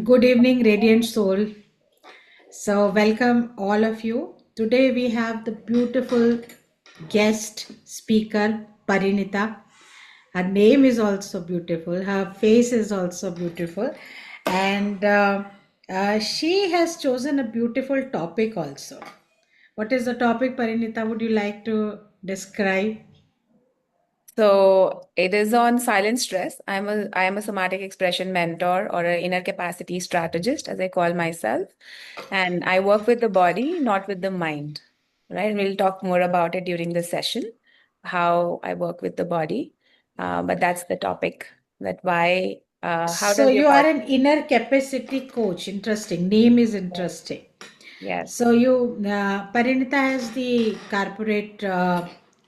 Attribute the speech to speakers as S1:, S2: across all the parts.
S1: Good evening, Radiant Soul. So, welcome all of you. Today we have the beautiful guest speaker, Parinita. Her name is also beautiful, her face is also beautiful, and she has chosen a beautiful topic also. What is the topic, Parinita? Would you like to describe?
S2: So it is on silent stress. I am a somatic expression mentor or an inner capacity strategist, as I call myself. And I work with the body, not with the mind. Right? We'll talk more about it during the session, how I work with the body. But that's the topic. That why how
S1: So,
S2: does your
S1: you are
S2: body?
S1: an inner capacity coach. Interesting. Name is interesting.
S2: Yes.
S1: So Parinita has the corporate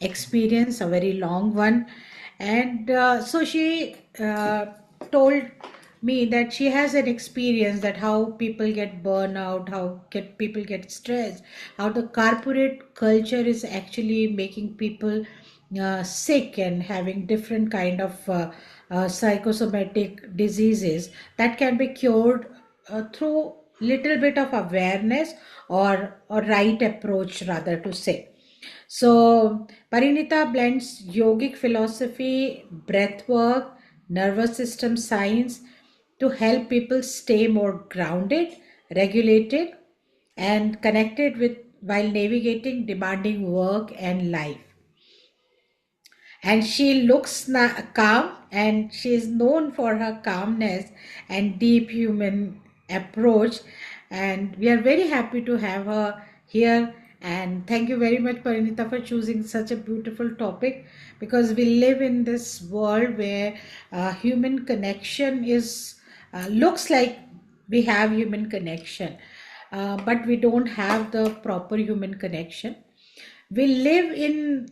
S1: experience, a very long one, and so she told me that she has an experience that how people get burnout, how get people get stressed, how the corporate culture is actually making people sick and having different kind of psychosomatic diseases that can be cured through little bit of awareness or right approach rather to say. So Parinita blends yogic philosophy, breath work, nervous system science to help people stay more grounded, regulated, and connected with while navigating demanding work and life. And she looks calm, and she is known for her calmness and deep human approach, and we are very happy to have her here. And thank you very much, Parinita, for choosing such a beautiful topic, because we live in this world where human connection is looks like we have human connection, but we don't have the proper human connection. We live in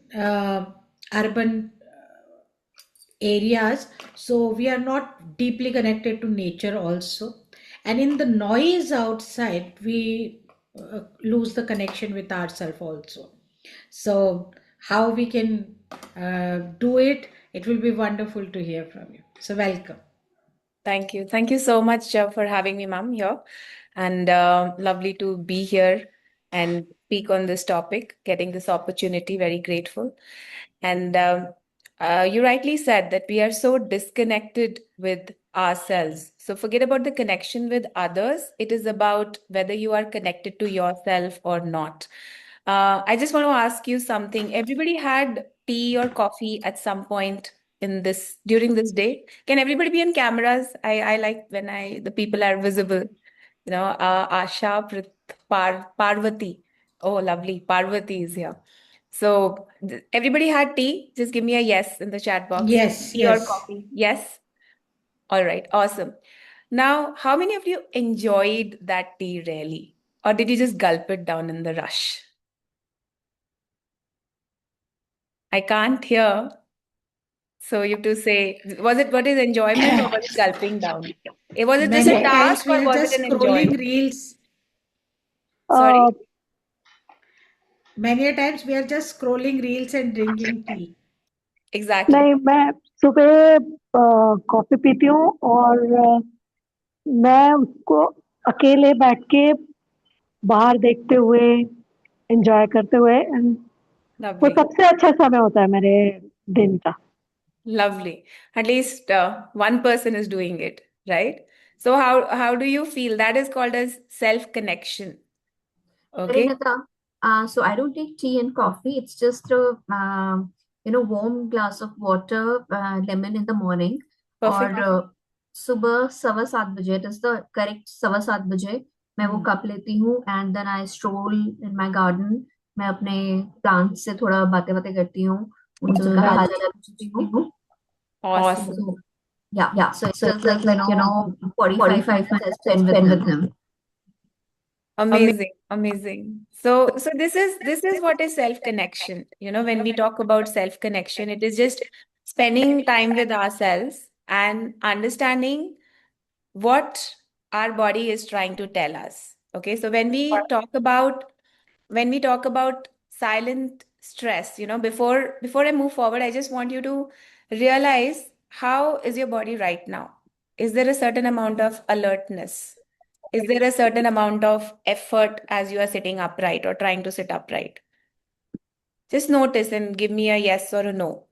S1: urban areas, so we are not deeply connected to nature also, and in the noise outside we lose the connection with ourselves also. So how we can do it, it will be wonderful to hear from you. So welcome.
S2: Thank you. Thank you so much for having me, ma'am, here. And lovely to be here and speak on this topic, getting this opportunity, very grateful. And you rightly said that we are so disconnected with ourselves. So forget about the connection with others. It is about whether you are connected to yourself or not. I just want to ask you something. Everybody had tea or coffee at some point in this during this day. Can everybody be on cameras? I like when the people are visible. Asha, Parvati. Oh, lovely. Parvati is here. So everybody had tea. Just give me a yes in the chat box.
S1: Yes,
S2: Tea or
S1: yes.
S2: coffee? Yes. All right. Awesome. Now, how many of you enjoyed that tea really? Or did you just gulp it down in the rush? I can't hear. So you have to say, was it what is enjoyment or was it gulping down? Was it just a
S1: Many
S2: task
S1: times we
S2: or
S1: are
S2: was it
S1: just
S2: an
S1: scrolling
S2: enjoyment?
S1: reels.
S2: Sorry?
S3: Uh,
S1: Many a times we are just scrolling reels and drinking tea.
S2: Exactly.
S3: नहीं मैं सुबह coffee पीती हूँ और मैं उसको अकेले बैठ के बाहर देखते हुए एंजॉय करते हुए and वो
S2: Lovely.
S3: सबसे अच्छा समय होता है मेरे दिन का।
S2: Lovely. At least one person is doing it, right? So how do you feel? That is called as self-connection. Okay.
S4: Renata, so I don't take tea and coffee. It's just a warm glass of water, lemon in the morning,
S2: Perfect.
S4: और सुबह 7:15 it is the correct 7:15 मैं वो
S1: Hmm.
S4: Cup लेती हूँ and then I stroll in my garden. मैं अपने plants से थोड़ा बातें बातें करती हूँ, उनका
S1: Good.
S4: हाल चाल पूछती हूँ.
S2: Awesome.
S4: So yeah, so it feels like 45 minutes I spend with them.
S2: Amazing, amazing. So this is what is self-connection. When we talk about self-connection, it is just spending time with ourselves and understanding what our body is trying to tell us. Okay, so when we talk about silent stress, before I move forward, I just want you to realize how is your body right now. Is there a certain amount of alertness? Is there a certain amount of effort as you are sitting upright or trying to sit upright? Just notice and give me a yes or a no.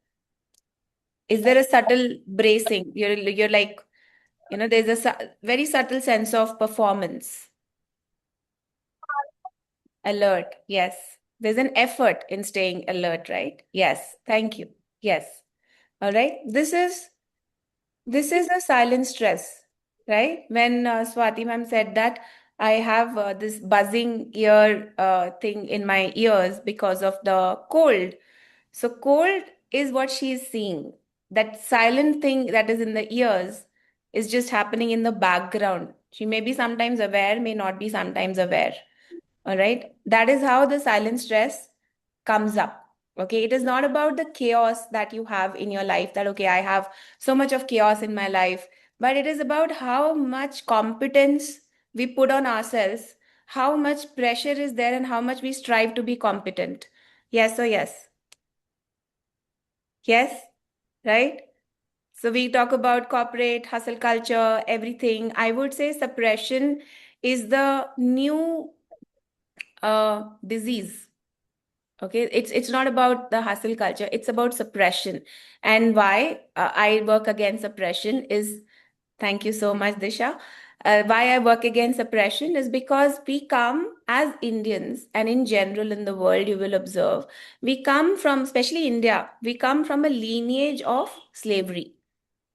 S2: Is there a subtle bracing? You're like, there's a very subtle sense of performance. Alert, yes. There's an effort in staying alert, right? Yes. Thank you. Yes. All right. This is a silent stress, right? When Swati ma'am said that I have this buzzing ear thing in my ears because of the cold. So cold is what she is seeing. That silent thing that is in the ears is just happening in the background. She may be sometimes aware, may not be sometimes aware. All right. That is how the silent stress comes up. Okay. It is not about the chaos that you have in your life, that, okay, I have so much of chaos in my life, but it is about how much competence we put on ourselves, how much pressure is there, and how much we strive to be competent. Yes or yes? Yes. Right? So we talk about corporate hustle culture, everything. I would say suppression is the new disease. Okay, it's not about the hustle culture, it's about suppression. And why I work against suppression is, thank you so much, Disha. Why I work against suppression is because we come as Indians, and in general in the world, you will observe, we come from, especially India, we come from a lineage of slavery,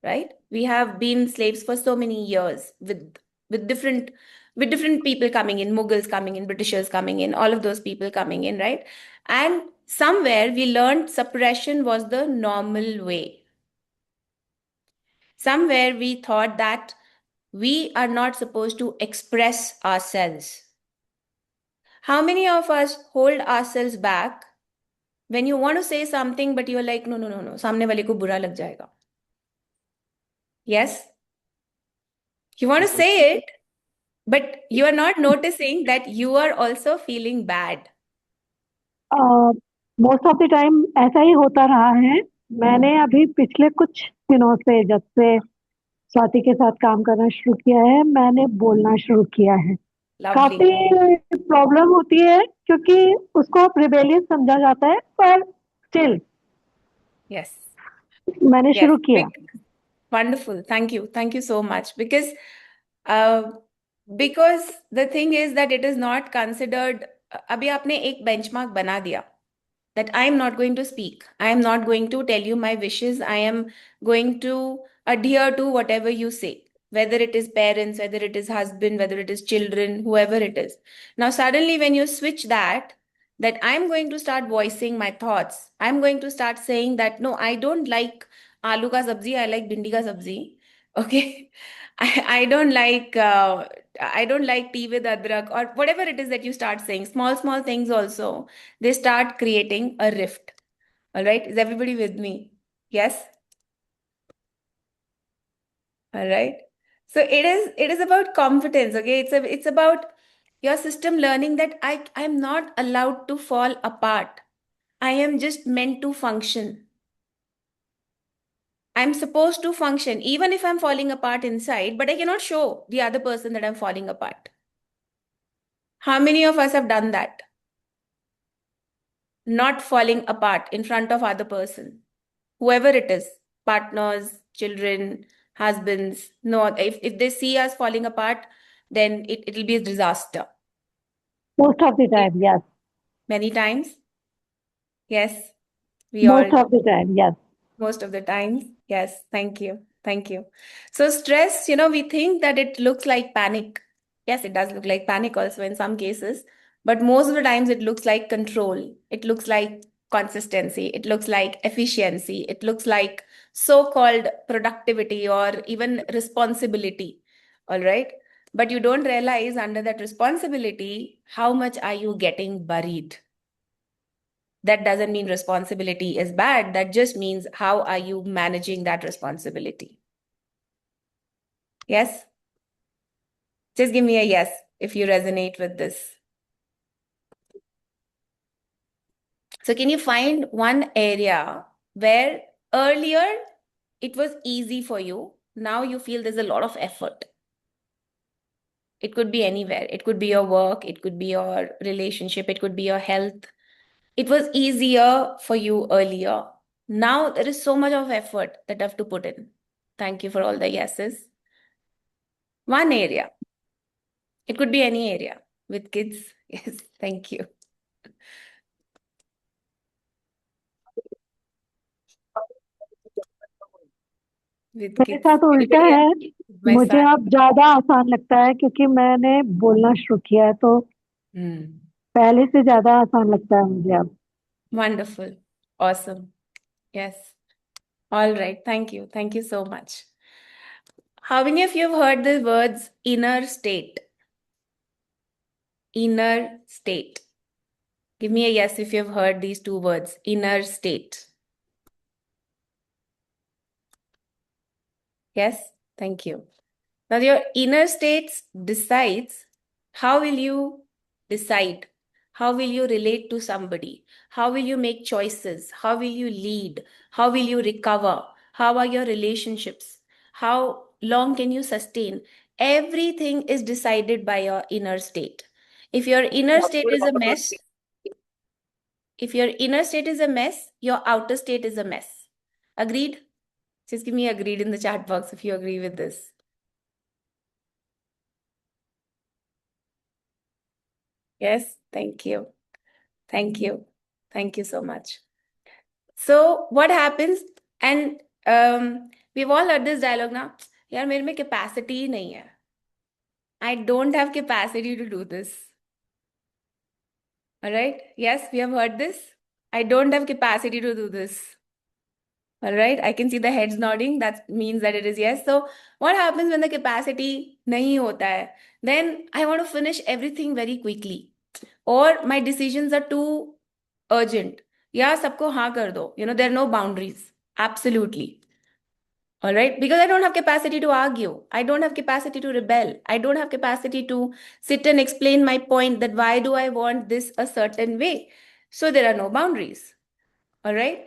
S2: right? We have been slaves for so many years with different with different people coming in, Mughals coming in, Britishers coming in, all of those people coming in, right? And somewhere we learned suppression was the normal way. Somewhere we thought that we are not supposed to express ourselves. How many of us hold ourselves back when you want to say something, but you're like, no, no, no, no, सामने वाले को बुरा लग जाएगा. Yes? You want to say it, but you are not noticing that you are also feeling bad.
S3: Most of the time ऐसा ही होता रहा है। मैंने अभी पिछले कुछ दिनों से, जब से स्वाति के साथ काम करना शुरू किया है, मैंने बोलना शुरू किया है।
S2: Lovely.
S3: काफी प्रॉब्लम होती है क्योंकि उसको रिबेलियस समझा जाता है, पर स्टिल
S2: Yes.
S3: मैंने
S2: Yes.
S3: शुरू किया।
S2: Wonderful. Thank you. Thank you so much. Because the thing is that it is not considered. अभी आपने एक benchmark बना दिया that I am not going to speak. I am not going to tell you my wishes. I am going to adhere to whatever you say, whether it is parents, whether it is husband, whether it is children, whoever it is. Now, suddenly, when you switch that I'm going to start voicing my thoughts, I'm going to start saying that, no, I don't like aloo ka sabzi, I like bhindi ka sabzi. Okay. I don't like I don't like tea with adrak, or whatever it is that you start saying. Small, small things also, they start creating a rift. All right. Is everybody with me? Yes. All right. So it is about confidence. Okay. It's about your system learning that I'm not allowed to fall apart. I am just meant to function. I'm supposed to function, even if I'm falling apart inside, but I cannot show the other person that I'm falling apart. How many of us have done that? Not falling apart in front of other person, whoever it is, partners, children, husbands. No, if they see us falling apart, then it'll be a disaster.
S3: Most of the time, yes.
S2: Many times, yes, we
S3: most
S2: all,
S3: of the time, yes.
S2: most of the times, yes. Thank you. Thank you. So stress, we think that it looks like panic. Yes, it does look like panic also in some cases, but most of the times it looks like control. It looks like consistency. It looks like efficiency. It looks like so-called productivity or even responsibility. All right. But you don't realize under that responsibility, how much are you getting buried? That doesn't mean responsibility is bad. That just means how are you managing that responsibility? Yes? Just give me a yes if you resonate with this. So can you find one area where earlier it was easy for you now you feel there's a lot of effort. It could be anywhere. It could be your work, it could be your relationship, it could be your health. It was easier for you earlier. Now there is so much of effort that I have to put in. Thank you for all the yeses. One area. It could be any area with kids. Yes, thank you. With
S3: मेरे
S2: kids.
S3: साथ उल्टा
S2: Anybody
S3: है,
S2: else? My
S3: मुझे
S2: son.
S3: अब ज्यादा आसान लगता है क्योंकि मैंने बोलना शुरू किया है, तो
S2: Hmm.
S3: पहले से ज्यादा आसान लगता है मुझे अब।
S2: Wonderful. Awesome. Yes. All right. Thank you. Thank you so much. How many of you have heard the words inner state? Inner state. Give me a yes if you've heard these two words, inner state. Yes, thank you. Now, your inner states decides how will you decide? How will you relate to somebody? How will you make choices? How will you lead? How will you recover? How are your relationships? How long can you sustain? Everything is decided by your inner state. If your inner state is a mess, your outer state is a mess. Agreed? Just give me agreed in the chat box if you agree with this. Yes, thank you. Thank you. Thank you so much. So what happens, and we've all heard this dialogue now, यार मेरे में capacity ही नहीं है. I don't have capacity to do this. All right? Yes, we have heard this. I don't have capacity to do this. All right, I can see the heads nodding. That means that it is yes. So what happens when the capacity nahi hota hai? Then I want to finish everything very quickly. Or my decisions are too urgent. Yeah, sabko haan kar do. There are no boundaries. Absolutely. All right, because I don't have capacity to argue. I don't have capacity to rebel. I don't have capacity to sit and explain my point that why do I want this a certain way. So there are no boundaries. All right.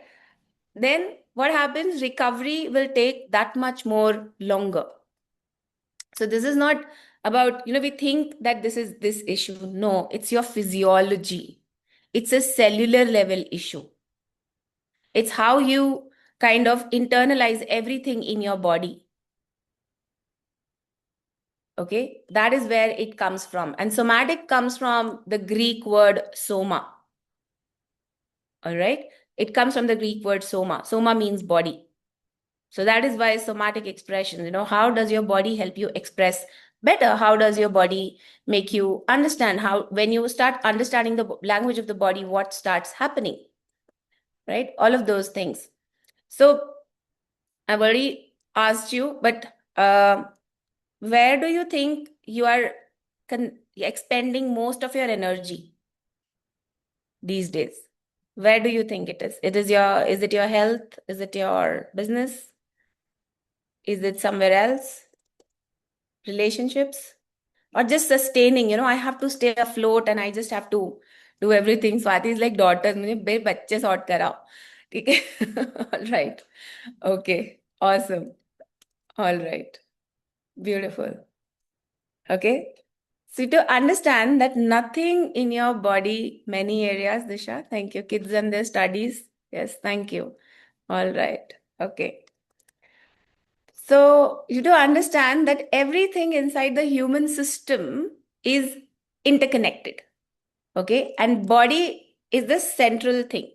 S2: Then what happens? Recovery will take that much more longer. So this is not about, we think that this is this issue. No, it's your physiology. It's a cellular level issue. It's how you kind of internalize everything in your body. Okay, that is where it comes from. And somatic comes from the Greek word soma. All right, it comes from the Greek word soma. Soma means body. So that is why somatic expressions, how does your body help you express better? How does your body make you understand how, when you start understanding the language of the body, what starts happening, right? All of those things. So I've already asked you, but where do you think you are expending most of your energy these days? Where do you think it is? Is it your health? Is it your business? Is it somewhere else? Relationships? Or just sustaining, I have to stay afloat and I just have to do everything. Swati is like daughters, मुझे मेरे बच्चे sort कराओ. ठीक है? All right. Okay. Awesome. All right. Beautiful. Okay. So to understand that nothing in your body, many areas, Disha, thank you. Kids and their studies. Yes, thank you. All right. Okay. So you do understand that everything inside the human system is interconnected. Okay. And body is the central thing.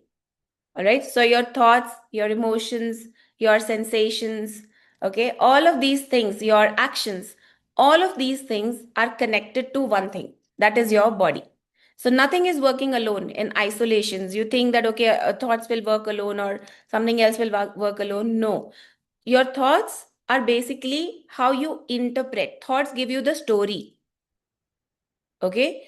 S2: All right. So your thoughts, your emotions, your sensations, okay, all of these things, your actions, all of these things are connected to one thing. That is your body. So nothing is working alone in isolations. You think that, okay, thoughts will work alone or something else will work alone. No. Your thoughts are basically how you interpret. Thoughts give you the story. Okay.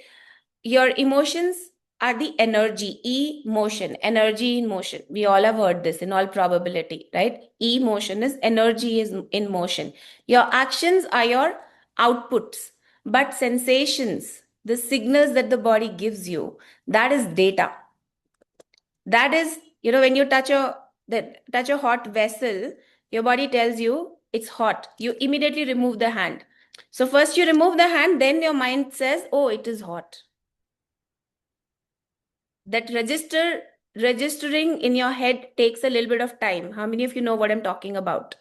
S2: Your emotions are the energy, emotion, energy in motion. We all have heard this in all probability, right? Emotion is energy is in motion. Your actions are your outputs, but sensations, the signals that the body gives you, that is data. That is, when you touch a hot vessel, your body tells you it's hot. You immediately remove the hand. So first you remove the hand, then your mind says, oh, it is hot. That registering in your head takes a little bit of time. How many of you know what I'm talking about?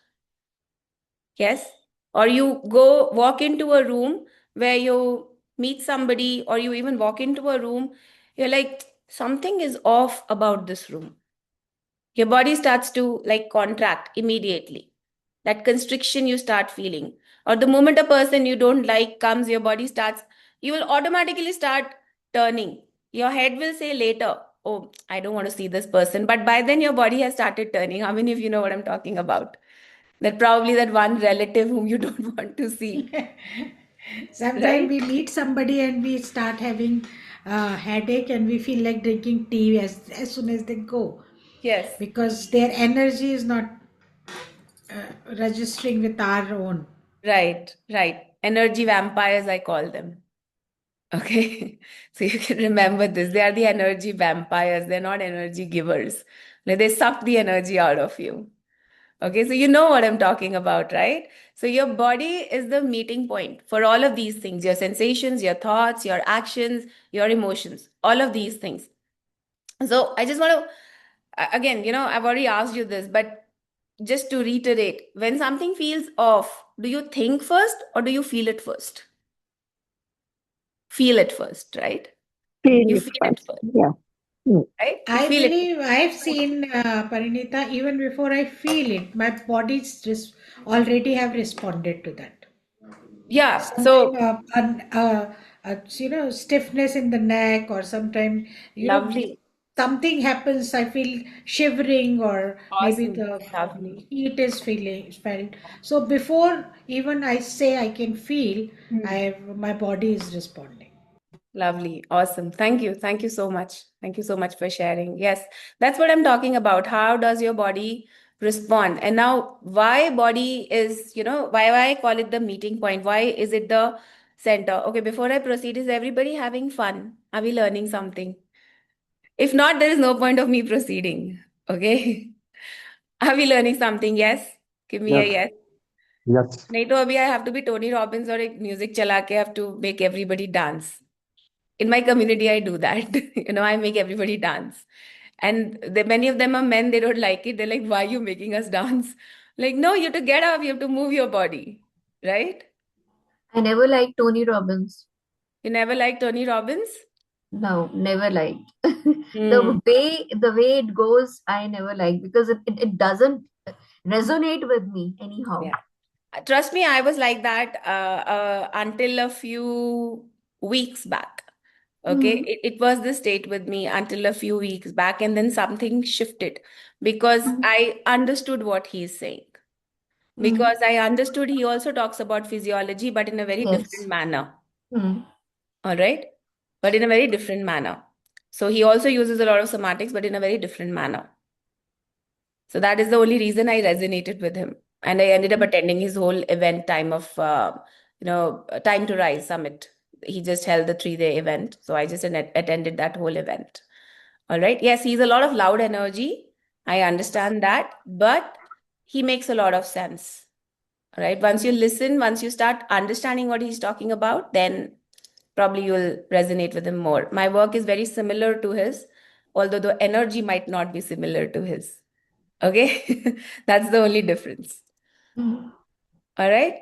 S2: Yes? Or you go walk into a room where you meet somebody, or you even walk into a room, you're like, something is off about this room. Your body starts to like contract immediately. That constriction you start feeling. Or the moment a person you don't like comes, your body starts, you will automatically start turning. Your head will say later, oh, I don't want to see this person. But by then your body has started turning. How many of you know what I'm talking about? That probably that one relative whom you don't want to see,
S1: Sometimes
S2: right?
S1: we meet somebody and we start having headache and we feel like drinking tea as soon as they go,
S2: Yes,
S1: because their energy is not registering with our own.
S2: right, right. Energy vampires, I call them. Okay, so you can remember this. They are the energy vampires. They're not energy givers. Like, they suck the energy out of you. Okay, so you know what I'm talking about, right? So your body is the meeting point for all of these things, your sensations, your thoughts, your actions, your emotions, all of these things. So I just want to, again, I've already asked you this, but just to reiterate, when something feels off, do you think first or do you feel it first? Feel it first, right?
S3: Feel
S2: You
S3: it
S2: feel it
S3: first.
S2: first,
S3: Yeah. Mm.
S2: right? You
S1: I
S2: feel it.
S1: believe I've seen Parinita, even before I feel it, my body's just already have responded to that.
S2: Yeah.
S1: Sometimes
S2: So
S1: stiffness in the neck, or sometimes
S2: lovely.
S1: something happens. I feel shivering, or maybe
S2: Awesome.
S1: the
S2: Lovely.
S1: heat is feeling felt. So before even I say I can feel, my body is responding.
S2: Lovely. Awesome. Thank you. Thank you so much. Thank you so much for sharing. Yes, that's what I'm talking about. How does your body respond? And now, why body is, why I call it the meeting point? Why is it the center? Okay, before I proceed, is everybody having fun? Are we learning something? If not, there is no point of me proceeding. Okay. Are we learning something? Yes. Give me a
S5: Yes,
S2: yes.
S5: yes.
S2: नहीं तो अभी I have to be Tony Robbins और एक music चला के I have to make everybody dance. In my community, I do that. I make everybody dance. And many of them are men, they don't like it. They're like, why are you making us dance? Like, no, you have to get up, you have to move your body, right?
S4: I never liked Tony Robbins.
S2: You never liked Tony Robbins?
S4: No, never liked.
S2: Hmm.
S4: The way it goes, I never liked because it doesn't resonate with me anyhow.
S2: Yeah. Trust me, I was like that until a few weeks back. Okay,
S4: Mm,
S2: it was the state with me until a few weeks back, and then something shifted because
S4: mm,
S2: I understood what he's saying.
S4: mm.
S2: Because I understood he also talks about physiology, but in a very different
S4: Yes.
S2: manner.
S4: Mm,
S2: All right. But in a very different manner. So he also uses a lot of somatics, but in a very different manner. So that is the only reason I resonated with him. And I ended up attending his whole event time of, Time to Rise Summit. He just held the 3-day event. So I just attended that whole event. All right. Yes, he's a lot of loud energy. I understand that. But he makes a lot of sense. All right. Once you listen, once you start understanding what he's talking about, then probably you'll resonate with him more. My work is very similar to his, although the energy might not be similar to his. Okay. That's the only difference.
S4: mm.
S2: All right.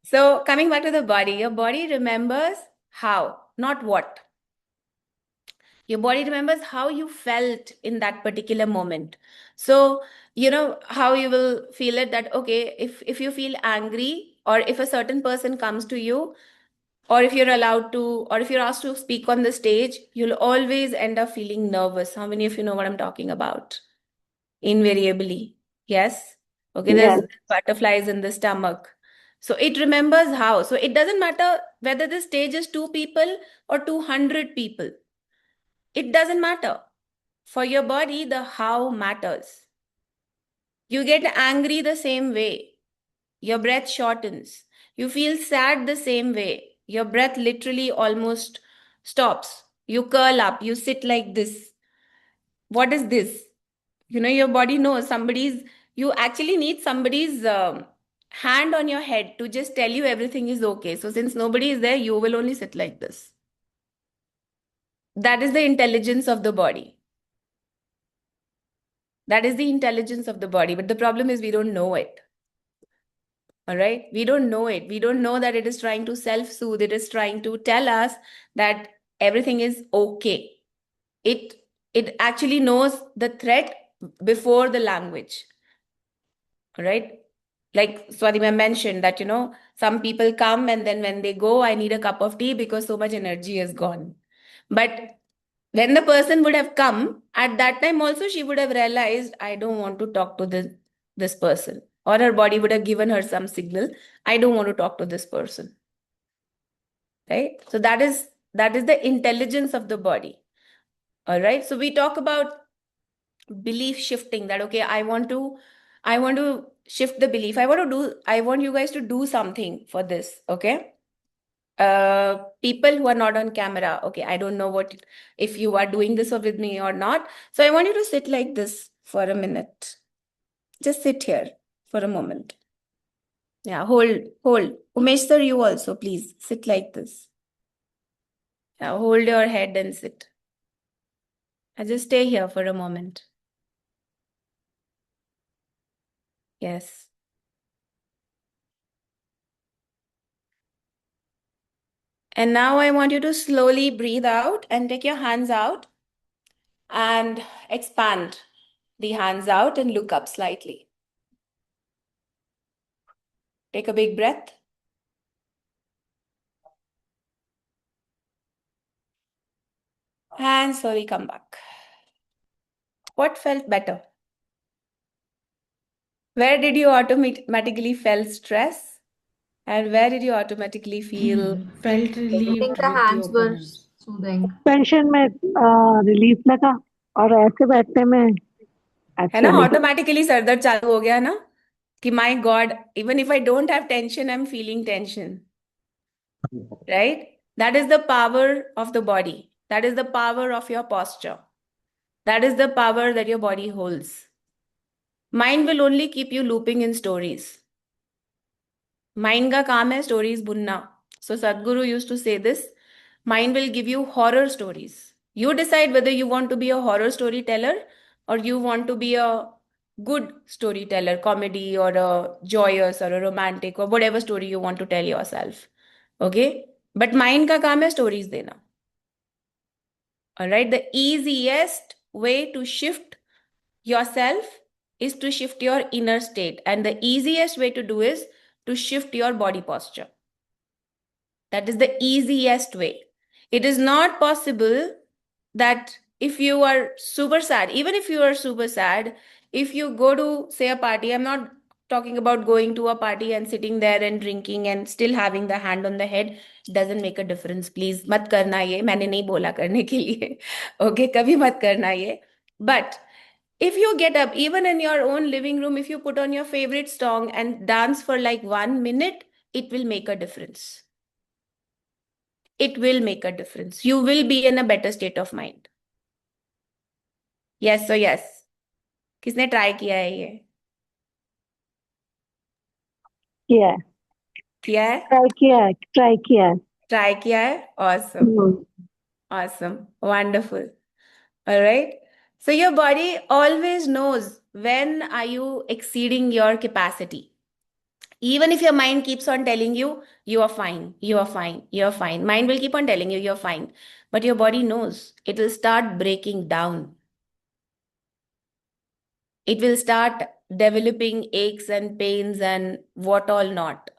S2: So coming back to the body, your body remembers how, not what. Your body remembers how you felt in that particular moment. So, you know how you will feel it that, okay, if you feel angry, or if a certain person comes to you, or if you're allowed to, or if you're asked to speak on the stage, you'll always end up feeling nervous. How many of you know what I'm talking about? Invariably. Yes. Okay, there's
S3: Yes.
S2: butterflies in the stomach. So it remembers how. So it doesn't matter whether the stage is 2 people or 200 people. It doesn't matter. For your body, the how matters. You get angry the same way. Your breath shortens. You feel sad the same way. Your breath literally almost stops. You curl up. You sit like this. What is this? Your body knows you actually need somebody's hand on your head to just tell you everything is okay. So since nobody is there, you will only sit like this. That is the intelligence of the body. That is the intelligence of the body. But the problem is we don't know it. All right. We don't know it. We don't know that it is trying to self-soothe. It is trying to tell us that everything is okay. It actually knows the threat before the language. All right. Like Swadhima mentioned that, some people come and then when they go, I need a cup of tea because so much energy is gone. But when the person would have come, at that time also she would have realized, I don't want to talk to this person. Or her body would have given her some signal, I don't want to talk to this person. Right? So that is the intelligence of the body. All right. So we talk about belief shifting, that okay, I want to shift the belief. I want you guys to do something for this. Okay. People who are not on camera, okay, I don't know if you are doing this with me or not. So I want you to sit like this for a minute. Just sit here for a moment. Yeah, hold. Umesh sir, you also, please sit like this. Yeah, hold your head and sit. And just stay here for a moment. Yes. And now I want you to slowly breathe out and take your hands out and expand the hands out and look up slightly. Take a big breath. And slowly come back. What felt better? Where did you automatically felt stress? And where did you automatically feel?
S1: Felt
S4: I think
S1: relieved
S4: the
S1: with the
S4: hands
S1: open
S4: were
S1: hands.
S4: soothing.
S3: Tension में relief लगा और ऐसे बैठने में
S2: है ना,
S3: actually
S2: automatically सरदर्द चालू हो गया ना कि my God, even if I don't have tension, I am feeling tension. Right? That is the power of the body. That is the power of your posture. That is the power that your body holds. Mind will only keep you looping in stories. Mind का काम है stories बुनना. So Sadhguru used to say this, mind will give you horror stories. You decide whether you want to be a horror storyteller or you want to be a good storyteller, comedy or a joyous or a romantic or whatever story you want to tell yourself. Okay? But mind का काम है stories देना. All right? The easiest way to shift yourself is to shift your inner state. And the easiest way to do is to shift your body posture. That is the easiest way. It is not possible that if you are super sad, even if you are super sad, if you go to, say, a party, I'm not talking about going to a party and sitting there and drinking and still having the hand on the head, doesn't make a difference. Please, mat karna ye. मैंने नहीं बोला करने के लिए. Okay, कभी मत करना ये. But if you get up, even in your own living room, if you put on your favorite song and dance for like 1 minute, it will make a difference. It will make a difference. You will be in a better state of mind. Yes, so yes. किसने try किया है ये?
S3: किया है
S2: किया है?
S3: Try किया है
S2: ट्राई किया है? Awesome. Awesome. Wonderful. All right. So your body always knows when are you exceeding your capacity. Even if your mind keeps on telling you, you are fine, you are fine, you are fine. Mind will keep on telling you, you're fine. But your body knows. It will start breaking down. It will start developing aches and pains and what all not.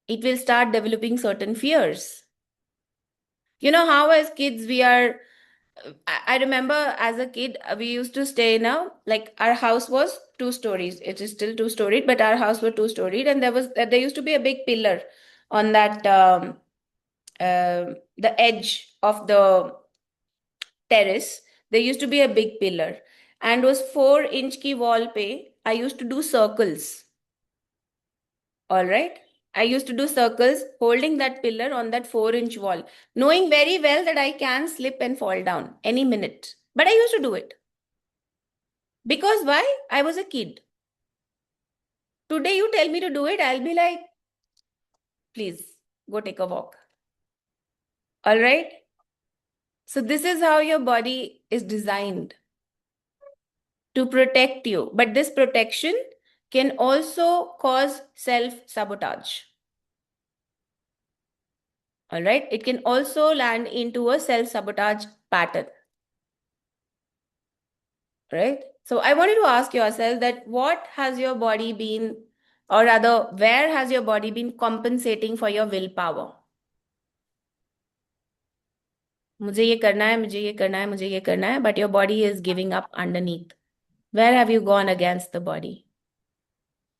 S2: It will start developing certain fears. You know how as kids we are, I remember as a kid, we used to stay in like our house was 2 stories. It is still 2 storied, but our house was 2 storied. And there used to be a big pillar on that, the edge of the terrace. There used to be a big pillar and was 4-inch ki wall pe. I used to do circles. All right. I used to do circles holding that pillar on that 4-inch wall, knowing very well that I can slip and fall down any minute. But I used to do it. Because why? I was a kid. Today you tell me to do it, I'll be like, please go take a walk. All right? So this is how your body is designed to protect you. But this protection can also cause self-sabotage. All right? It can also land into a self-sabotage pattern. Right? So I wanted to ask yourself that what has your body been, or rather, where has your body been compensating for your willpower? मुझे ये करना है, मुझे ये करना है, मुझे ये करना है, but your body is giving up underneath. Where have you gone against the body?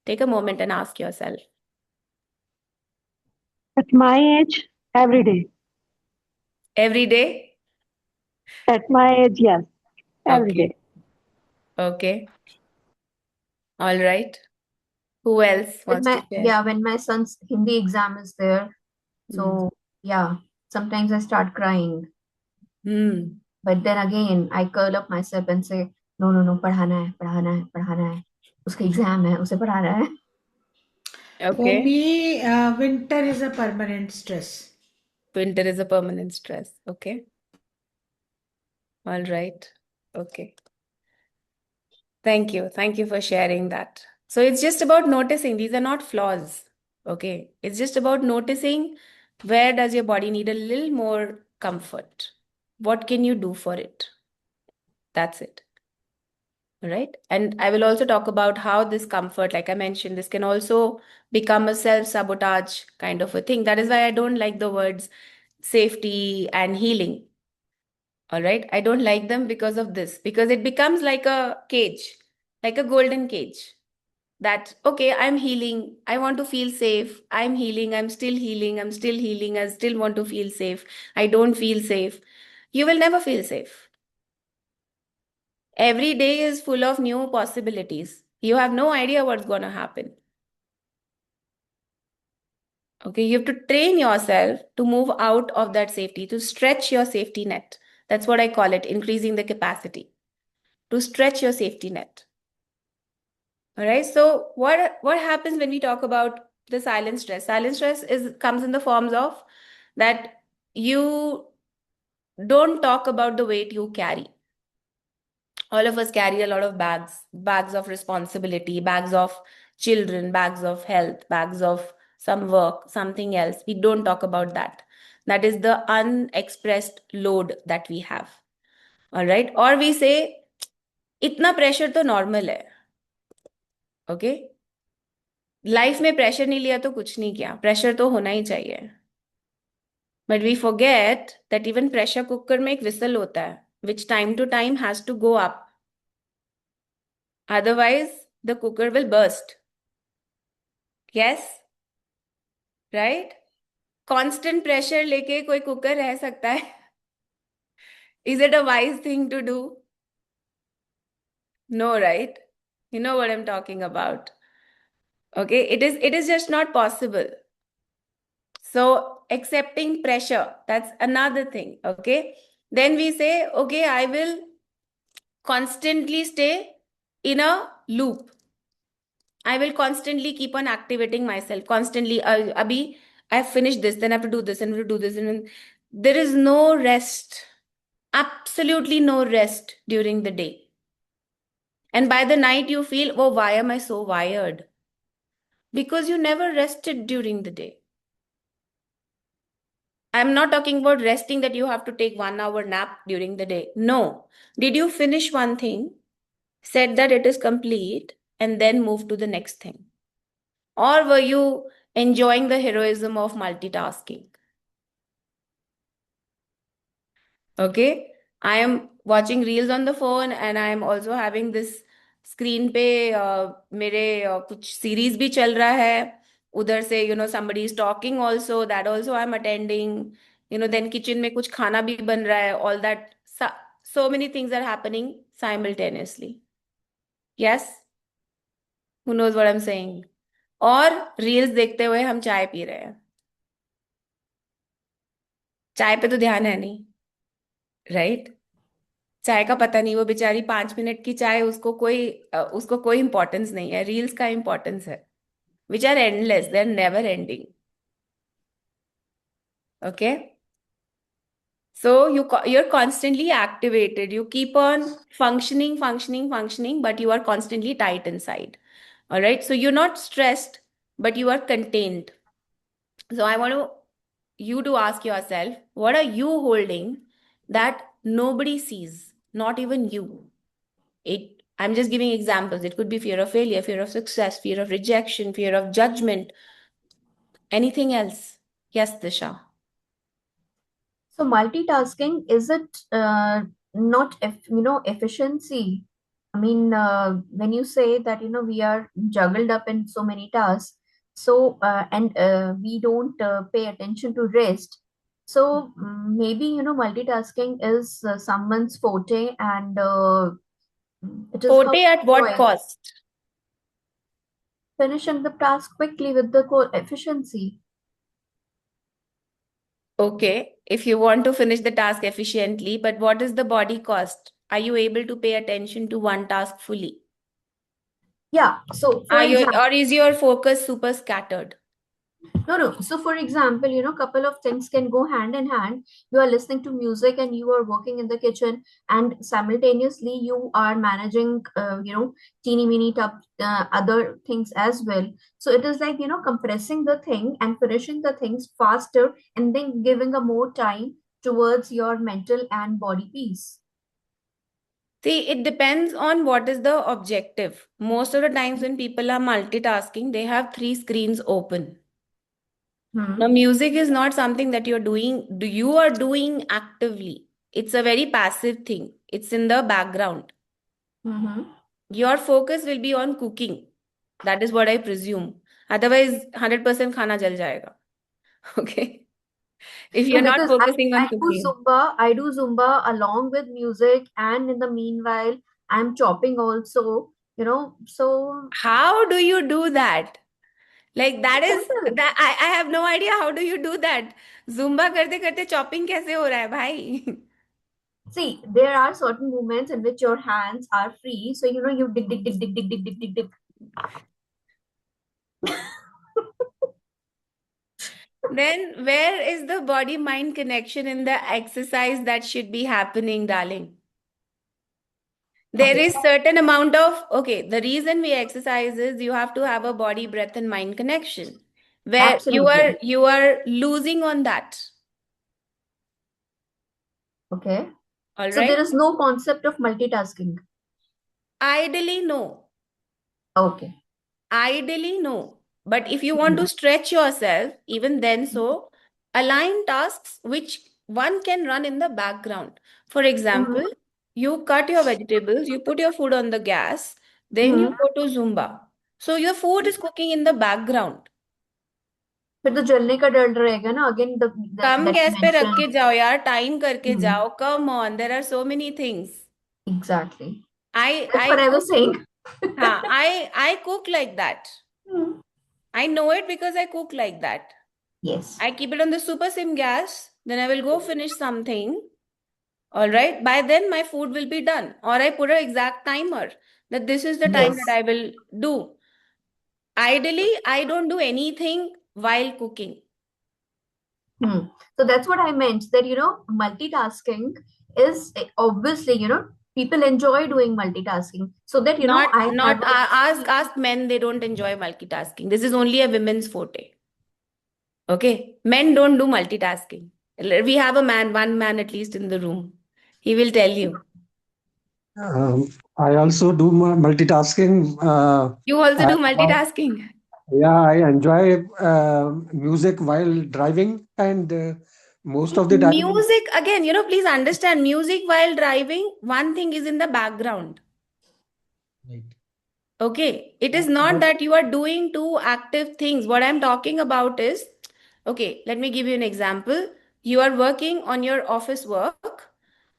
S2: Take a moment and ask yourself.
S3: At my age, every day.
S2: Every day?
S3: At my age, yes, every
S2: Okay.
S3: day.
S2: Okay. All right. Who else
S4: When
S2: wants to share?
S4: when my son's Hindi exam is there, so yeah, sometimes I start crying.
S2: Hmm.
S4: But then again, I curl up myself and say, no, no, no, पढ़ाना है, पढ़ाना है, पढ़ाना है. उसका exam है, उसे पढ़ाना है.
S1: For
S2: Okay.
S1: me, winter is a permanent stress.
S2: Winter is a permanent stress. Okay. All right. Okay. Thank you. Thank you for sharing that. So it's just about noticing. These are not flaws. Okay. It's just about noticing where does your body need a little more comfort? What can you do for it? That's it. Right? And I will also talk about how this comfort, like I mentioned, this can also become a self-sabotage kind of a thing. That is why I don't like the words safety and healing. All right. I don't like them because of this, because it becomes like a cage, like a golden cage. That, okay, I'm healing. I want to feel safe. I'm healing. I'm still healing. I'm still healing. I still want to feel safe. I don't feel safe. You will never feel safe. Every day is full of new possibilities. You have no idea what's going to happen. Okay, you have to train yourself to move out of that safety, to stretch your safety net. That's what I call it, increasing the capacity, to stretch your safety net. All right. So what happens when we talk about the silent stress? Silent stress comes in the forms of that you don't talk about the weight you carry. All of us carry a lot of bags of responsibility, bags of children, bags of health, bags of some work, something else. We don't talk about that. That is the unexpressed load that we have. All right. Or we say, इतना pressure तो normal है. Okay, life में pressure नहीं लिया तो कुछ नहीं किया, प्रेशर तो होना ही चाहिए. But we forget that even pressure cooker में एक विसल होता है which time to time has to go up, otherwise the cooker will burst. Yes, right. Constant pressure लेके कोई कुकर रह सकता है? Is it a wise thing to do? No, right. You know what I'm talking about. Okay, it is just not possible. So accepting pressure, that's another thing. Okay, then we say, okay, I will constantly stay in a loop. I will constantly keep on activating myself constantly. Abhi, I've finished this, then I have to do this, and I have to do this, and then there is no rest. Absolutely no rest during the day. And by the night you feel, oh, why am I so wired? Because you never rested during the day. I'm not talking about resting that you have to take 1 hour nap during the day. No. Did you finish one thing, said that it is complete, and then move to the next thing? Or were you enjoying the heroism of multitasking? Okay. I am watching reels on the phone and I am also having this screen पे मेरे कुछ series भी चल रहा है. उधर से somebody is talking also, that also I'm attending. Then kitchen में कुछ खाना भी बन रहा है. All that, so many things are happening simultaneously. Yes? Who knows what I'm saying? और reels देखते हुए हम चाय पी रहे हैं. चाय पे तो ध्यान है नहीं, राइट? चाय का पता नहीं, वो बेचारी 5 मिनट की चाय, उसको कोई इंपॉर्टेंस नहीं है. रील्स का इंपॉर्टेंस है. which are endless. They're never ending. Okay. So you're constantly activated. You keep on functioning, but you are constantly tight inside. All right. So you're not stressed, but you are contained. So I want you to ask yourself, what are you holding that nobody sees, not even you? I'm just giving examples. It could be fear of failure, fear of success, fear of rejection, fear of judgment, anything else. Yes, Disha.
S4: So multitasking, is it not efficiency? I mean, when you say that we are juggled up in so many tasks, so and we don't pay attention to rest. So maybe multitasking is someone's forte, and it is how
S2: Forte at what
S4: enjoy
S2: cost?
S4: finishing the task quickly with the efficiency.
S2: Okay, if you want to finish the task efficiently, but what is the body cost? Are you able to pay attention to one task fully?
S4: Yeah. So for
S2: Are you,
S4: example.
S2: or is your focus super scattered?
S4: No, no. So, for example, couple of things can go hand in hand. You are listening to music and you are working in the kitchen, and simultaneously you are managing, teeny weeny other things as well. So it is like, compressing the thing and finishing the things faster, and then giving a more time towards your mental and body peace.
S2: See, it depends on what is the objective. Most of the times when people are multitasking, they have three screens open. Now,
S4: Hmm.
S2: music is not something that you are doing actively. It's a very passive thing. It's in the background.
S4: Mm-hmm.
S2: Your focus will be on cooking. That is what I presume. Otherwise, 100% khana jal jayega. Okay. If
S4: No,
S2: you're not
S4: because
S2: focusing on
S4: I do
S2: cooking.
S4: Zumba. I do Zumba along with music, and in the meanwhile, I'm chopping also, so
S2: How do you do that? Like that
S4: it's
S2: is
S4: simple.
S2: that I have no idea how do you do that. Zumba करते करते chopping कैसे हो रहा है भाई?
S4: See, there are certain movements in which your hands are free, so you dig, dig, dig, dig, dig, dig, dig, dig, dig.
S2: Then where is the body mind connection in the exercise that should be happening, darling? There
S4: Okay,
S2: is certain amount of, okay, the reason we exercise is you have to have a body, breath, and mind connection where
S4: absolutely.
S2: you are losing on that.
S4: Okay,
S2: All
S4: so there
S2: right.
S4: is no concept of multitasking.
S2: Ideally, no.
S4: Okay.
S2: Ideally, no. But if you want
S4: Hmm.
S2: to stretch yourself, even then, so align tasks which one can run in the background. For example,
S4: Hmm.
S2: you cut your vegetables, you put your food on the gas, then you
S4: Hmm.
S2: go to Zumba. So your food is cooking in the background.
S4: फिर तो जलने का डर रहेगा ना, again
S2: come
S4: that you
S2: gas पे रख के
S4: mentioned.
S2: जाओ यार, टाइम करके
S4: Hmm.
S2: जाओ. Come on, there are so many things.
S4: Exactly.
S2: I
S4: That's what
S2: I
S4: I
S2: cook,
S4: was saying.
S2: I cook like that.
S4: Hmm.
S2: I know it because I cook like that.
S4: Yes.
S2: I keep it on the super sim gas, then I will go finish something. All right. By then, my food will be done. Or I put an exact timer that this is the time that
S4: Yes.
S2: I will do. Ideally, I don't do anything while cooking.
S4: Hmm. So that's what I meant, that multitasking is obviously, people enjoy doing multitasking. So that I
S2: Not
S4: have a
S2: ask men, they don't enjoy multitasking. This is only a women's forte. Okay. Men don't do multitasking. We have one man at least in the room. He will tell you.
S5: I also do multitasking.
S2: You also
S5: I,
S2: do multitasking.
S5: yeah, I enjoy music while driving, and most of the time,
S2: Music, again, please understand music while driving, one thing is in the background.
S5: right.
S2: Okay. It is not
S5: But
S2: that you are doing two active things. What I'm talking about is, okay, let me give you an example. You are working on your office work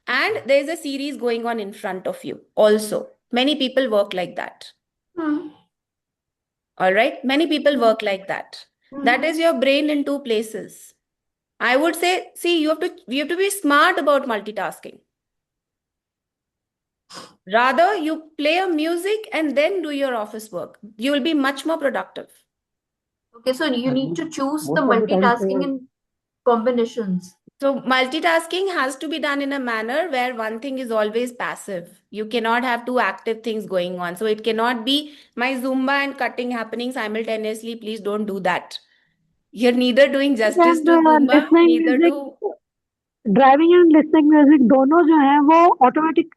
S2: and there is a series going on in front of you. Also, many people work like that.
S4: Hmm.
S2: All right. Many people
S4: Hmm.
S2: work like that. That
S4: Hmm.
S2: is your brain in two places. I would say, see, you have to be smart about multitasking. Rather, you play a music and then do your office work. You will be much more productive.
S4: Okay, so you need to choose the
S5: most of the time
S4: multitasking in combinations.
S2: So multitasking has to be done in a manner where one thing is always passive. You cannot have two active things going on. So it cannot be my Zumba and cutting happening simultaneously. Please don't do that. You're neither doing justice
S3: And
S2: to Zumba,
S3: listening
S2: neither
S3: music,
S2: to
S3: driving and listening music दोनों जो हैं वो automatic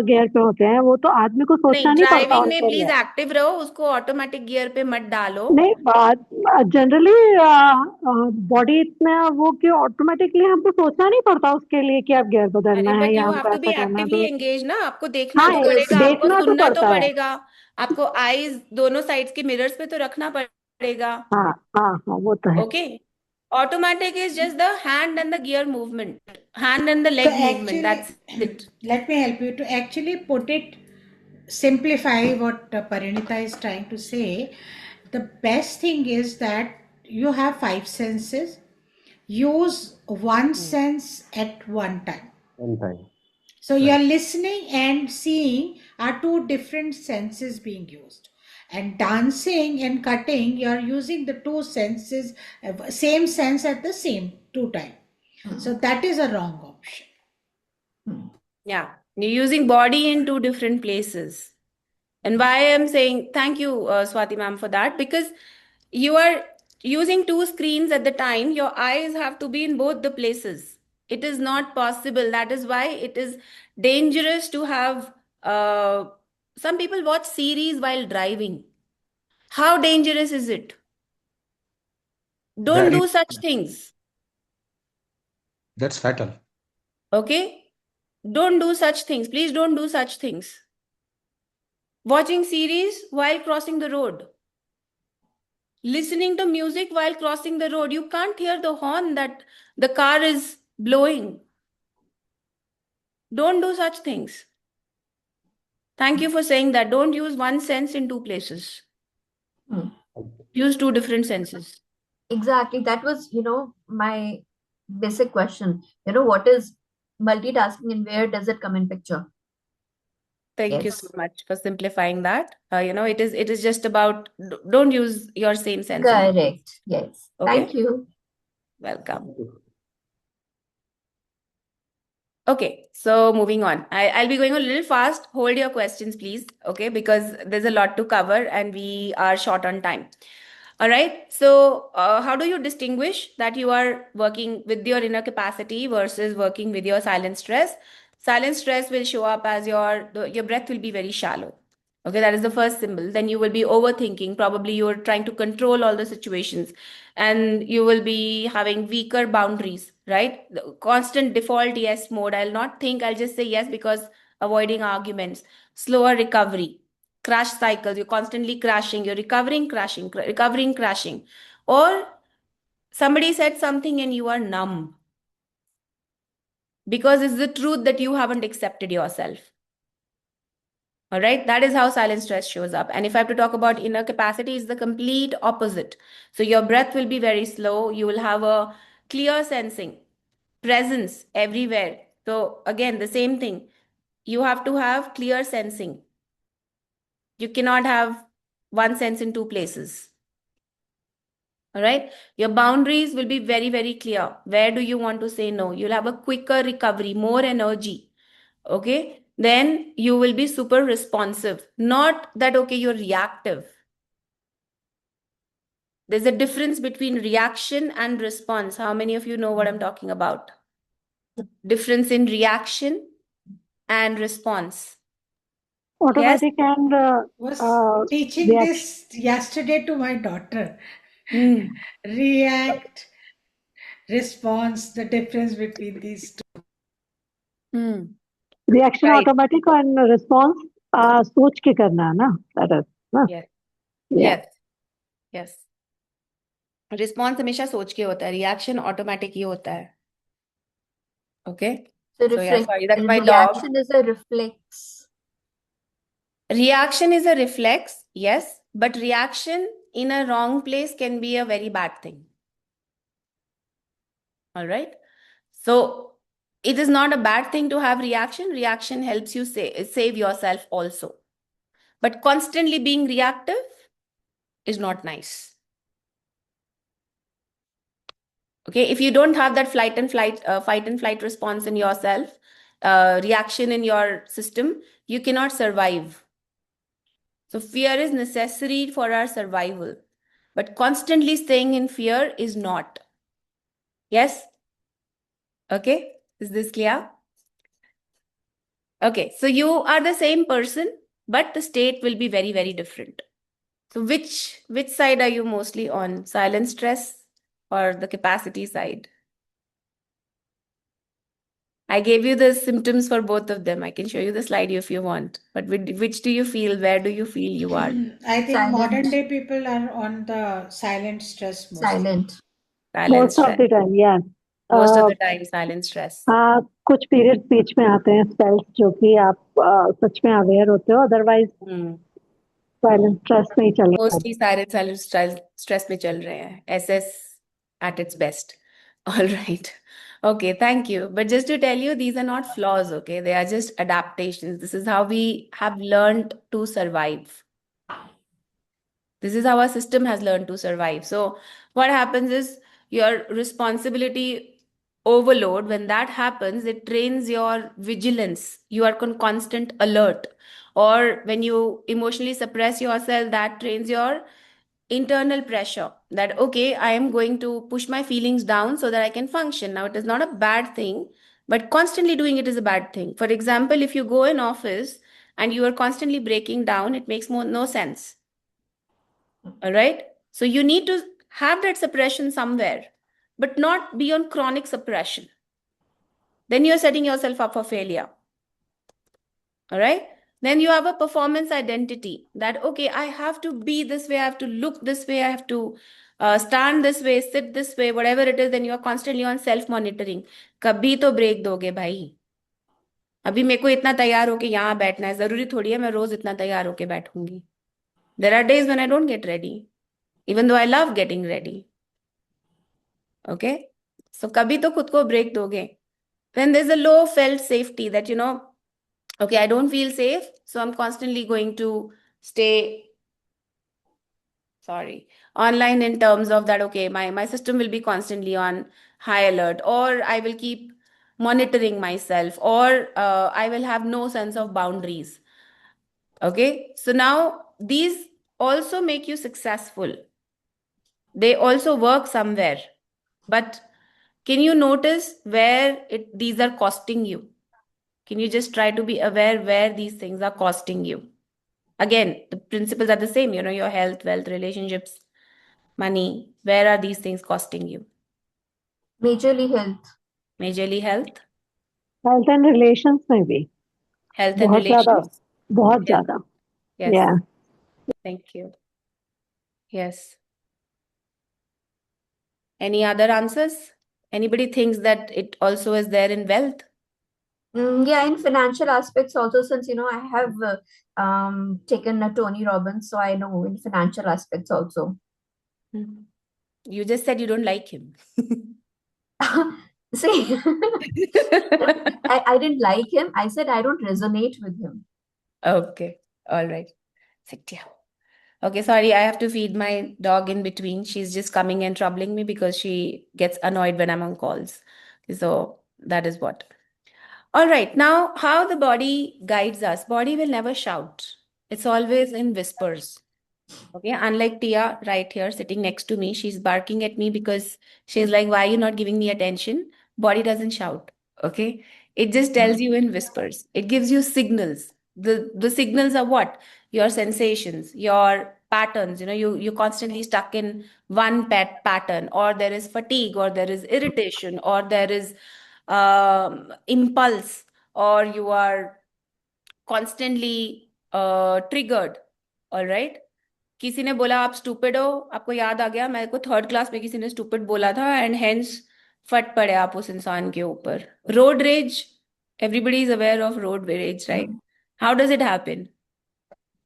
S3: gear पे होते हैं, वो तो आदमी को सोचना
S2: नहीं,
S3: नहीं पड़ता
S2: ड्राइविंग में
S3: उनके
S2: प्लीज
S3: लिए।
S2: एक्टिव रहो, उसको ऑटोमेटिक गियर पे मत डालो।
S3: नहीं, बात जनरली बॉडी इतना वो कि ऑटोमेटिकली हमको सोचना नहीं पड़ता उसके लिए कि अब गियर
S2: अरे
S3: बदलना है
S2: बट
S3: या
S2: यू हैव
S3: हमको
S2: टू बी
S3: ऐसा करना है,
S2: एक्टिवली
S3: तो
S2: एंगेज ना, आपको देखना
S3: हाँ,
S2: तो
S4: Yes.
S2: पड़ेगा, आपको
S3: देखना तो
S2: सुनना तो
S3: पड़ता है।
S2: पड़ेगा, आपको आईज दोनों साइड्स के मिरर्स पे तो रखना पड़ेगा।
S3: हाँ हाँ हाँ, वो तो है।
S2: Okay. Automatic is just the hand and the gear movement, hand and the
S1: So
S2: leg movement.
S1: actually,
S2: That's it.
S1: let me help you to actually put it, simplify what Parinita is trying to say. The best thing is that you have five senses. Use one sense at one time.
S5: one time.
S1: So you are
S5: Right.
S1: listening and seeing are two different senses being used. And dancing and cutting, you are using the two senses, same sense at the same two time. So that is a wrong option.
S2: Yeah. You're using body in two different places. And why I'm saying thank you, Swati ma'am, for that, because you are using two screens at the time. Your eyes have to be in both the places. It is not possible. That is why it is dangerous to have some people watch series while driving. How dangerous is it? Don't
S5: Very,
S2: do such things.
S5: that's fatal.
S2: Okay? Don't do such things. Please don't do such things. Watching series while crossing the road. Listening to music while crossing the road. You can't hear the horn that the car is blowing. Don't do such things. Thank you for saying that. Don't use one sense in two places. Use two different senses.
S4: Exactly. That was, my basic question. What is multitasking and where does it come in picture?
S2: Thank you so
S4: Yes.
S2: much for simplifying that. It is just about don't use your same sense in two.
S4: Correct. Yes.
S2: Okay?
S4: Thank you.
S2: Welcome. Okay, so moving on. I'll be going a little fast. Hold your questions, please. Okay, because there's a lot to cover and we are short on time. All right. So, how do you distinguish that you are working with your inner capacity versus working with your silent stress? Silent stress will show up as your breath will be very shallow. Okay, that is the first symbol. Then you will be overthinking. Probably you're trying to control all the situations and you will be having weaker boundaries, right? The constant default yes mode. I'll not think, I'll just say yes because avoiding arguments. Slower recovery, crash cycles. You're constantly crashing, you're recovering, crashing, recovering, crashing. Or somebody said something and you are numb because it's the truth that you haven't accepted yourself. All right, that is how silent stress shows up. And if I have to talk about inner capacity, it's the complete opposite. So your breath will be very slow. You will have a clear sensing, presence everywhere. So again, the same thing. You have to have clear sensing. You cannot have one sense in two places. All right. Your boundaries will be very, very clear. Where do you want to say no? You'll have a quicker recovery, more energy. Okay. Then you will be super responsive. Not that, okay, you're reactive. There's a difference between reaction and response. How many of you know what I'm talking about? Difference in reaction and response. Yes.
S3: Automatic and
S1: Was teaching
S3: reaction.
S1: this yesterday to my daughter.
S2: Hmm.
S1: React, response, the difference between these two.
S2: Hmm.
S3: Reaction
S2: Right.
S3: Automatic और response सोच के करना है ना, that is ना।
S2: Yes.
S3: Yeah.
S2: Yes. Yes. Response हमेशा सोच के होता है, रिएक्शन ऑटोमेटिक ही होता है. Okay.
S4: So
S2: So yeah, sorry, that's my dog.
S4: reaction is a reflex.
S2: Reaction is a reflex, yes, but reaction in a wrong place can be a very bad thing. All right. So it is not a bad thing to have reaction. Reaction helps you save yourself also. But constantly being reactive is not nice. Okay, if you don't have that fight and flight response in yourself, reaction in your system, you cannot survive. So fear is necessary for our survival, but constantly staying in fear is not. Yes? Okay, is this clear? Okay, so you are the same person, but the state will be very, very different. So which side are you mostly on? Silent stress or the capacity side? I gave you the symptoms for both of them. I can show you the slide if you want. But which do you feel? Where do you feel you are?
S1: I think
S4: Silent.
S1: modern day people are on the silent stress mostly.
S4: Silent.
S2: Silent
S3: Most of
S2: stress.
S3: the time, yeah.
S2: Most of the time, silent stress.
S3: हाँ, कुछ period बीच में आते हैं spells जो कि आप सच में aware होते हो, अदरवाइज
S2: Hmm.
S3: साइलेंट स्ट्रेस में ही चल रहा है.
S2: Mostly silent stress में चल रहे हैं. SS at its best. All right. Okay, thank you. But just to tell you, these are not flaws, okay? They are just adaptations. This is how we have learned to survive. This is how our system has learned to survive. So what happens is your responsibility overload, when that happens, it trains your vigilance. You are on constant alert. Or when you emotionally suppress yourself, that trains your internal pressure that, okay, I am going to push my feelings down so that I can function. Now, it is not a bad thing, but constantly doing it is a bad thing. For example, if you go in office and you are constantly breaking down, it makes no sense. All right. So you need to have that suppression somewhere, but not be on chronic suppression. Then you're setting yourself up for failure. All right. Then you have a performance identity that, okay, I have to be this way, I have to look this way, I have to stand this way, sit this way, whatever it is. Then you are constantly on self-monitoring. कभी तो break दोगे भाई. अभी मेरे को इतना तैयार होके यहाँ बैठना है, जरूरी थोड़ी है मैं रोज इतना तैयार होके बैठूंगी. There are days when I don't get ready, even though I love getting ready. Okay, so कभी तो खुद को break दोगे. When there's a low felt safety that, okay, I don't feel safe, so I'm constantly going to stay online in terms of that, okay, my system will be constantly on high alert, or I will keep monitoring myself, or I will have no sense of boundaries. Okay, so now these also make you successful. They also work somewhere, but can you notice where these are costing you? Can you just try to be aware where these things are costing you? Again, the principles are the same, your health, wealth, relationships, money. Where are these things costing you?
S4: Majorly health.
S2: Majorly health?
S3: Health and relations में भी
S2: Health and
S3: बहुत ज्यादा,
S2: relations?
S3: बहुत
S2: Yes.
S3: ज्यादा.
S2: Yes.
S3: Yeah.
S2: Thank you. Yes. Any other answers? Anybody thinks that it also is there in wealth?
S4: Yeah, in financial aspects also, since I have taken a Tony Robbins, so I know in financial aspects also.
S2: Hmm. You just said you don't like him.
S4: See, I didn't like him. I said I don't resonate with him.
S2: Okay. All right. Sit down. Okay, sorry, I have to feed my dog in between. She's just coming and troubling me because she gets annoyed when I'm on calls. So that is what. All right, now how the body guides us. Body will never shout. It's always in whispers. Okay, unlike Tia right here sitting next to me, she's barking at me because she's like, why are you not giving me attention? Body doesn't shout. Okay, it just tells you in whispers. It gives you signals. The signals are what? Your sensations, your patterns. You're constantly stuck in one pet pattern, or there is fatigue, or there is irritation, or there is impulse, or you are constantly triggered. All right. किसी ने बोला आप stupid हो, आपको याद आ गया मेरे को थर्ड क्लास में किसी ने स्टूपिड बोला था, एंड हेंस फट पड़े आप उस इंसान के ऊपर. Road rage, everybody is aware of road rage, right? How does it happen?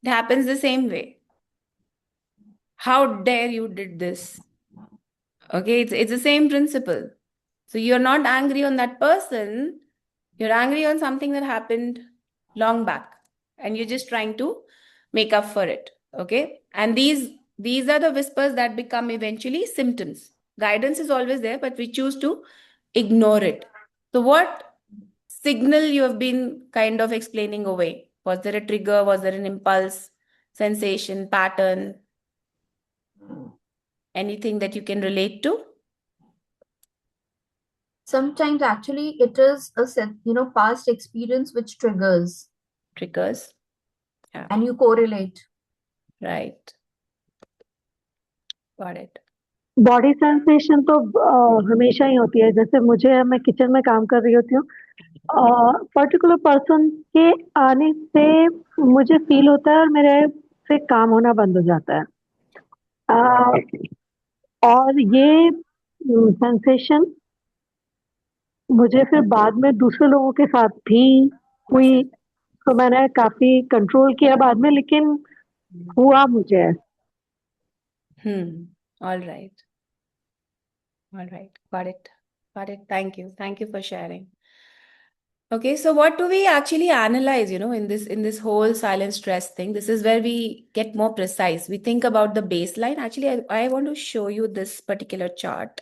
S2: It happens the same way. How dare you did this? Okay, it's the same principle. So you're not angry on that person, you're angry on something that happened long back, and you're just trying to make up for it. Okay, and these are the whispers that become eventually symptoms. Guidance is always there, but we choose to ignore it. So what signal you have been kind of explaining away? Was there a trigger? Was there an impulse, sensation, pattern, anything that you can relate to?
S4: Sometimes actually it is a past experience which triggers
S2: Triggers. Yeah,
S4: and you correlate.
S2: right. Got it.
S3: Body sensation तो हमेशा ही होती है। जैसे मैं kitchen में काम कर रही होती हूँ, पर्टिकुलर पर्सन के आने से मुझे फील होता है और मेरे से काम होना बंद हो जाता है। और ये सेंसेशन मुझे फिर बाद में दूसरे लोगों के साथ भी हुई, तो मैंने काफी कंट्रोल किया बाद में, लेकिन हुआ मुझे।
S2: All right. All right. Got it. Got it. Thank you. Thank you for sharing. Okay, so what do we actually analyze, in this whole silent stress thing? This is where we get more precise. We think about the baseline. Actually, I want to show you this particular chart.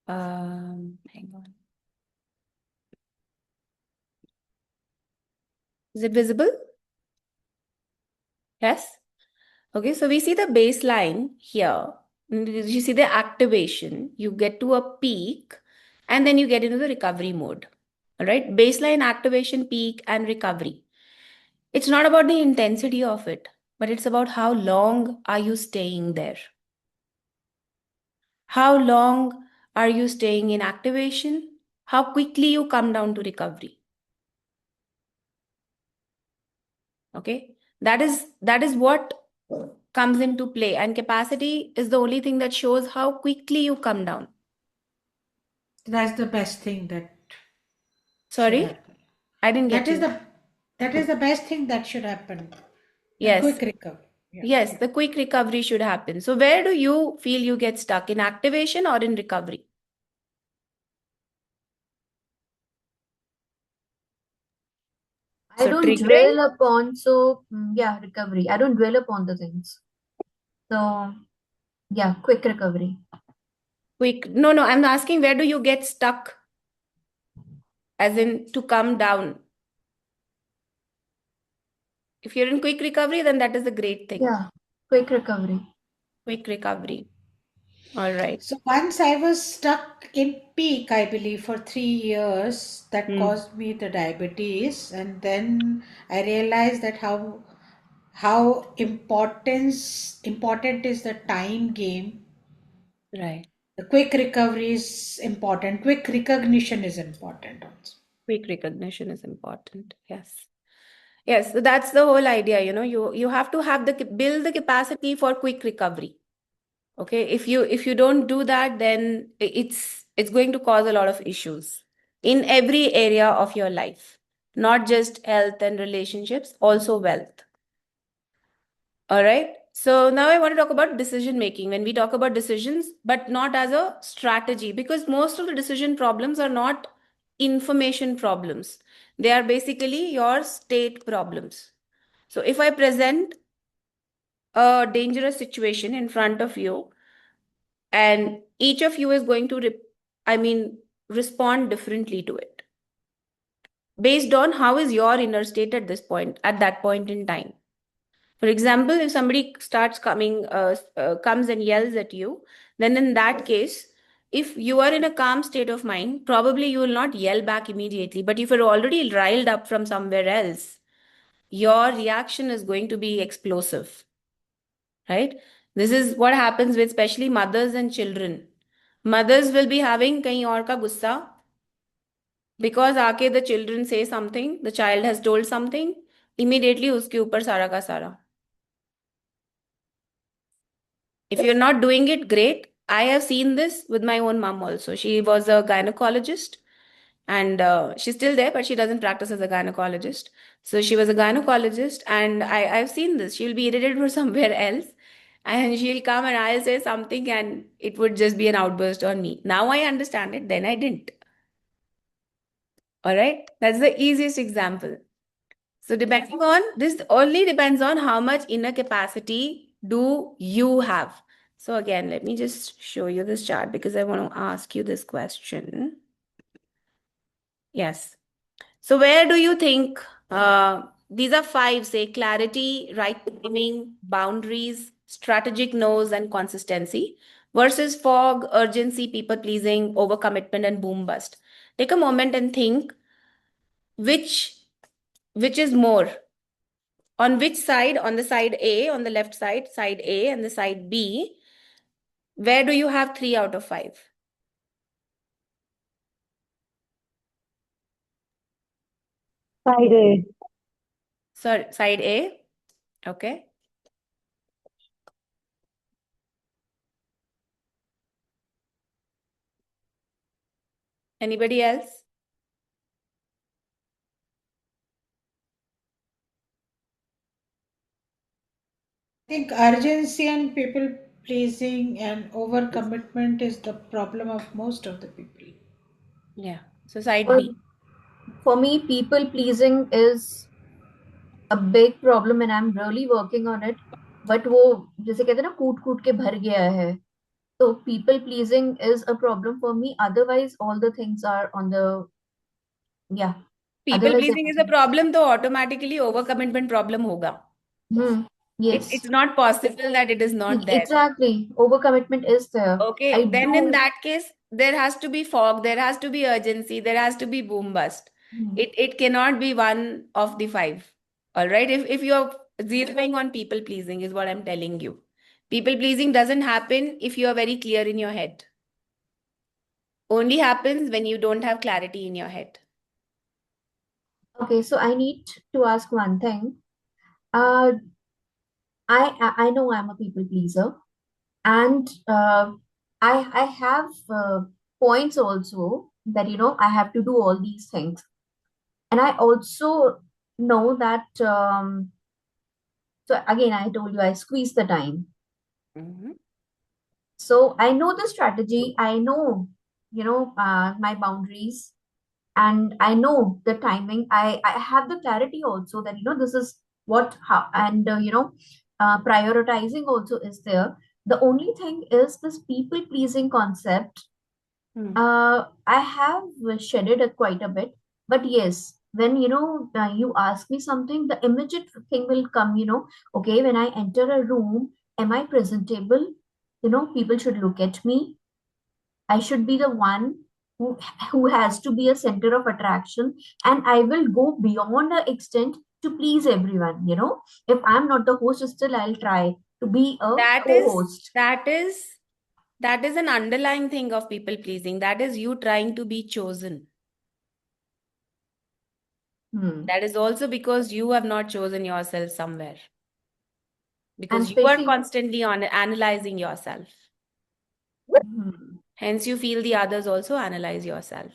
S2: Hang on. Is it visible? Yes? Okay, so we see the baseline here. You see the activation, you get to a peak, and then you get into the recovery mode. All right, baseline, activation, peak, and recovery. It's not about the intensity of it, but it's about how long are you staying there? How long are you staying in activation? How quickly you come down to recovery? Okay, that is what comes into play, and capacity is the only thing that shows how quickly you come down.
S1: That's the best thing that should
S2: Sorry,
S1: happen.
S2: I didn't get
S1: That is the best thing that should happen. A
S2: Yes.
S1: quick recovery. Yeah.
S2: Yes, the quick recovery should happen. So where do you feel you get stuck, in activation or in recovery?
S4: I
S2: So
S4: don't
S2: triggering?
S4: dwell upon, recovery. I don't dwell upon the things. So, yeah, quick recovery.
S2: No, I'm asking, where do you get stuck? As in to come down. If you're in quick recovery, then that is a great thing.
S4: Yeah, quick recovery.
S2: Quick recovery. All right.
S1: So once I was stuck in peak, I believe, for 3 years, that caused me the diabetes, and then I realized that how important is the time game.
S2: Right.
S1: The quick recovery is important. Quick recognition is important also.
S2: Quick recognition is important. Yes. Yes, so that's the whole idea. You have to have build the capacity for quick recovery. Okay, if you don't do that, then it's going to cause a lot of issues in every area of your life, not just health and relationships, also wealth. All right. So now I want to talk about decision making. When we talk about decisions, but not as a strategy, because most of the decision problems are not information problems. They are basically your state problems. So if I present a dangerous situation in front of you, and each of you is going to respond differently to it based on how is your inner state at that point in time. For example, if somebody comes and yells at you, then in that case, if you are in a calm state of mind, probably you will not yell back immediately. But if you're already riled up from somewhere else, your reaction is going to be explosive, right? This is what happens with especially mothers and children. Mothers will be having kahin aur ka gussa because आके the children say something, the child has told something, immediately उसके ऊपर सारा का सारा. If you're not doing it, great. I have seen this with my own mom also. She was a gynecologist and she's still there, but she doesn't practice as a gynecologist. So she was a gynecologist, and I've seen this. She'll be irritated for somewhere else, and she'll come and I'll say something, and it would just be an outburst on me. Now I understand it, then I didn't. All right, that's the easiest example. So depending on this, only depends on how much inner capacity do you have. So again, let me just show you this chart because I want to ask you this question. Yes. So where do you think these are five, say clarity, right timing, boundaries, strategic no's, and consistency versus fog, urgency, people pleasing, overcommitment, and boom bust. Take a moment and think which which is more on which side, on the side A, on the left side, side A, and the side B, where do you have 3 out of 5?
S3: Side A.
S2: Sorry, side A. Okay. Anybody else?
S1: I think urgency and people pleasing and overcommitment is the problem of most of the people.
S2: Yeah. So side
S4: Well,
S2: B.
S4: for me, people pleasing is a big problem and I'm really working on it. But वो जैसे कहते हैं ना कूट कूट के भर गया है. So people pleasing is a problem for me. Otherwise, all the things are on the, yeah.
S2: People
S4: Otherwise,
S2: pleasing is a problem, तो automatically overcommitment problem होगा.
S4: yes.
S2: It's not possible that it is not there.
S4: Exactly. Overcommitment is there.
S2: Okay,
S4: I
S2: then in
S4: do.
S2: that case, there has to be fog, there has to be urgency, there has to be boom bust.
S4: Hmm.
S2: It cannot be one of the five. All right. If you're zeroing on people pleasing, is what I'm telling you. People pleasing doesn't happen if you are very clear in your head. Only happens when you don't have clarity in your head.
S4: Okay, so I need to ask one thing. Uh, I know I'm a people pleaser, and I have points also that I have to do all these things, and I also know that. So again, I told you I squeeze the time.
S2: Mhm.
S4: So I know the strategy. I know my boundaries, and I know the timing. I have the clarity also that this is what how and prioritizing also is there. The only thing is this people pleasing concept.
S2: Hmm.
S4: I have shedded it quite a bit, but yes, when you ask me something, the immediate thing will come. Okay, when I enter a room, am I presentable? People should look at me. I should be the one who who has to be a center of attraction, and I will go beyond the extent to please everyone. If I'm not the host, still I'll try to be a
S2: That is
S4: co-host.
S2: that is that is an underlying thing of people pleasing. That is you trying to be chosen.
S4: Hmm.
S2: That is also because you have not chosen yourself somewhere.
S4: And
S2: Because you are
S4: especially,
S2: constantly on analyzing yourself.
S4: hmm.
S2: Hence, you feel the others also analyze yourself.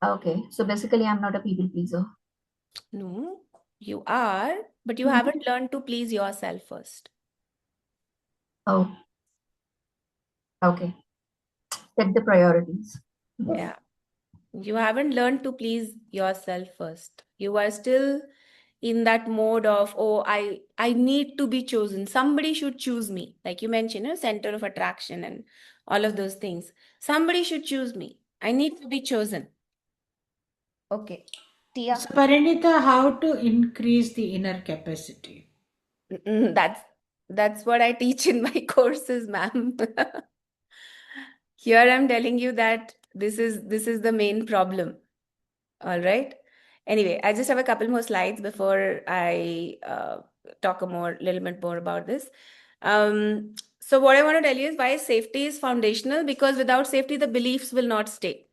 S4: Okay, so basically, I'm not a people pleaser.
S2: No, you are, but you
S4: Mhm.
S2: haven't learned to please yourself first.
S4: Oh, okay. Set the priorities.
S2: Yeah. You haven't learned to please yourself first. You are still in that mode of, oh, I need to be chosen. Somebody should choose me. Like you mentioned, center of attraction and all of those things. Somebody should choose me. I need to be chosen. Okay. Tia.
S1: So, Parinita, how to increase the inner capacity?
S2: That's what I teach in my courses, ma'am. Here I'm telling you that this is the main problem. All right. Anyway, I just have a couple more slides before I talk a little bit more about this. So what I want to tell you is why safety is foundational, because without safety, the beliefs will not stay.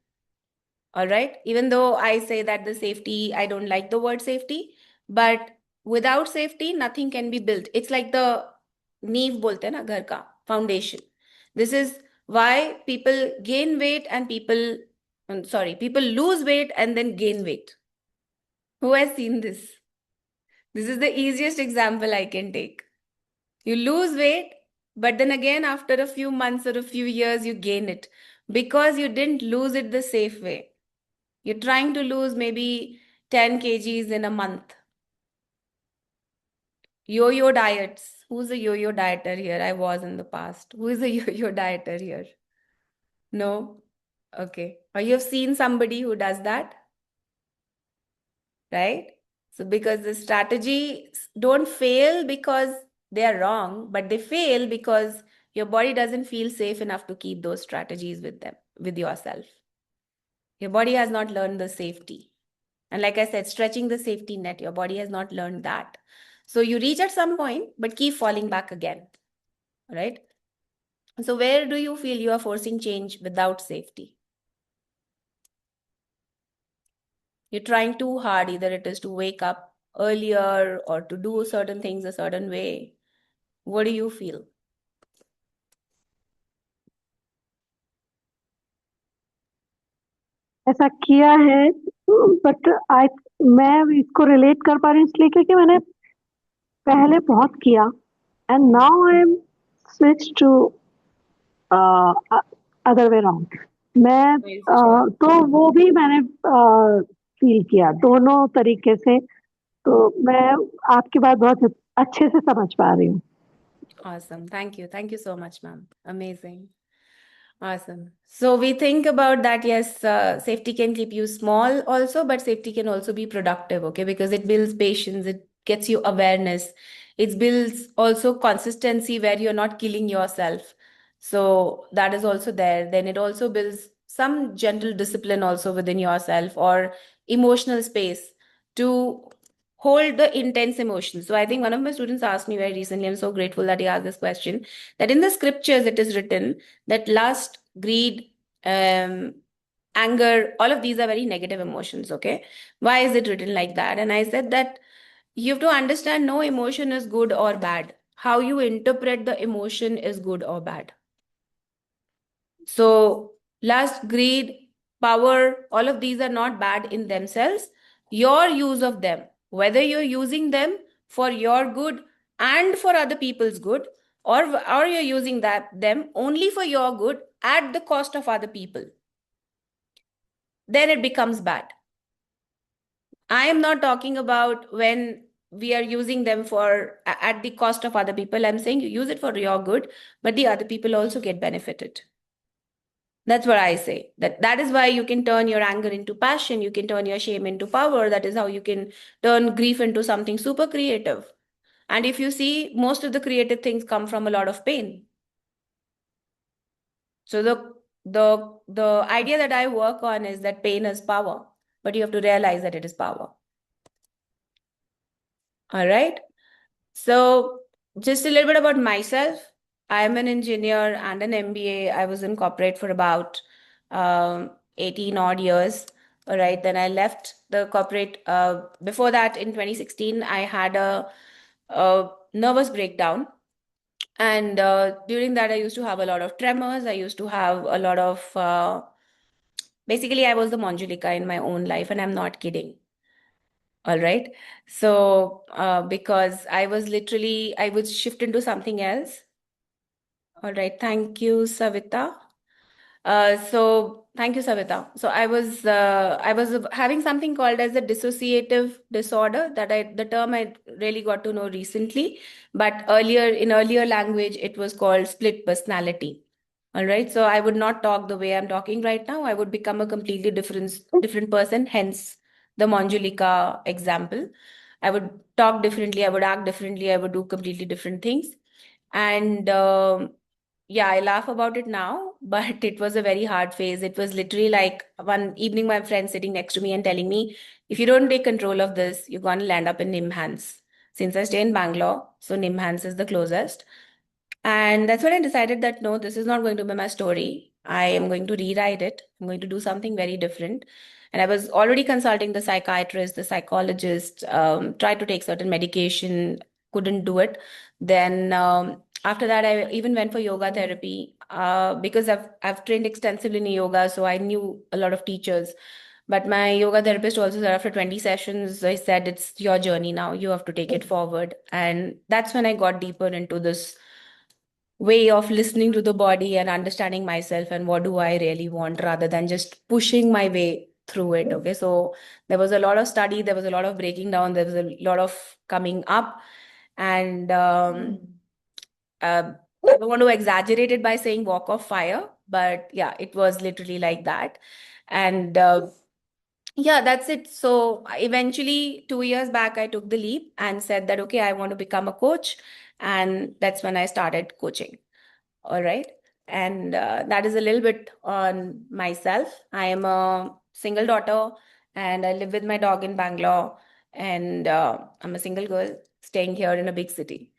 S2: All right. Even though I say that the safety, I don't like the word safety, but without safety, nothing can be built. It's like the नींव बोलते हैं ना घर का foundation. This is why people gain weight and people lose weight and then gain weight. Who has seen this? This is the easiest example I can take. You lose weight, but then again, after a few months or a few years, you gain it because you didn't lose it the safe way. You're trying to lose maybe 10 kgs in a month. Yo-yo diets. Who's a yo-yo dieter here? I was in the past. Who is a yo-yo dieter here? No? Okay. Or you have seen somebody who does that, right? So because the strategies don't fail because they are wrong, but they fail because your body doesn't feel safe enough to keep those strategies with them, with yourself. Your body has not learned the safety. And like I said, stretching the safety net, your body has not learned that. So you reach at some point, but keep falling back again, right? So where do you feel you are forcing change without safety? You're trying too hard, either it is to wake up earlier or to do certain things a certain way. What do you feel?
S3: ऐसा किया है, but I मैं इसको relate कर पा रही हूँ इसलिए क्योंकि मैंने पहले बहुत किया and now I am switch to other way round. मैं तो वो भी मैंने फील किया दोनों तरीके से, तो मैं आपकी बात बहुत अच्छे से समझ पा रही हूँ।
S2: Awesome. Thank you. Thank you so much, ma'am. Amazing. Awesome. So we think about that, yes, safety can keep you small also, but safety can also be productive, okay? Because it builds patience, it gets you awareness, it builds also consistency where you're not killing yourself. So that is also there. Then it also builds some gentle discipline also within yourself or emotional space to hold the intense emotions. So I think one of my students asked me very recently, I'm so grateful that he asked this question, that in the scriptures it is written that lust, greed, anger, all of these are very negative emotions, okay? Why is it written like that? And I said that you have to understand no emotion is good or bad. How you interpret the emotion is good or bad. So, lust, greed, power, all of these are not bad in themselves. Your use of them, whether you're using them for your good and for other people's good, or you're using them only for your good at the cost of other people, then it becomes bad. I am not talking about when we are using them for at the cost of other people. I'm saying you use it for your good, but the other people also get benefited. That's what I say. That is why you can turn your anger into passion. You can turn your shame into power. That is how you can turn grief into something super creative. And if you see, most of the creative things come from a lot of pain. So the idea that I work on is that pain is power, but you have to realize that it is power. All right. So just a little bit about myself. I am an engineer and an MBA. I was in corporate for about 18 odd years. All right. Then I left the corporate. Before that, in 2016, I had a nervous breakdown. And during that, I used to have a lot of tremors. I used to have a lot of, basically, I was the Manjulika in my own life, and I'm not kidding. All right. So, because I was literally, I would shift into something else. All right. Thank you, Savita. So thank you, Savita. So I was having something called as a dissociative disorder the term I really got to know recently, but in earlier language it was called split personality. All right. So I would not talk the way I'm talking right now. I would become a completely different person, hence the Manjulika example. I would talk differently, I would act differently, I would do completely different things. And yeah, I laugh about it now, but it was a very hard phase. It was literally like one evening, my friend sitting next to me and telling me, if you don't take control of this, you're going to land up in Nimhans. Since I stay in Bangalore, so Nimhans is the closest. And that's when I decided that no, this is not going to be my story. I am going to rewrite it. I'm going to do something very different. And I was already consulting the psychiatrist, the psychologist, tried to take certain medication, couldn't do it. Then after that, I even went for yoga therapy because I've trained extensively in yoga, so I knew a lot of teachers. But my yoga therapist also said after 20 sessions, I said, it's your journey now. You have to take it forward. And that's when I got deeper into this way of listening to the body and understanding myself and what do I really want rather than just pushing my way through it. Okay. So there was a lot of study, there was a lot of breaking down, there was a lot of coming up. And I don't want to exaggerate it by saying walk of fire, but yeah, it was literally like that. And yeah, that's it. So eventually, 2 years back, I took the leap and said that, okay, I want to become a coach. And that's when I started coaching. All right. And that is a little bit on myself. I am a single daughter and I live with my dog in Bangalore. And I'm a single girl staying here in a big city.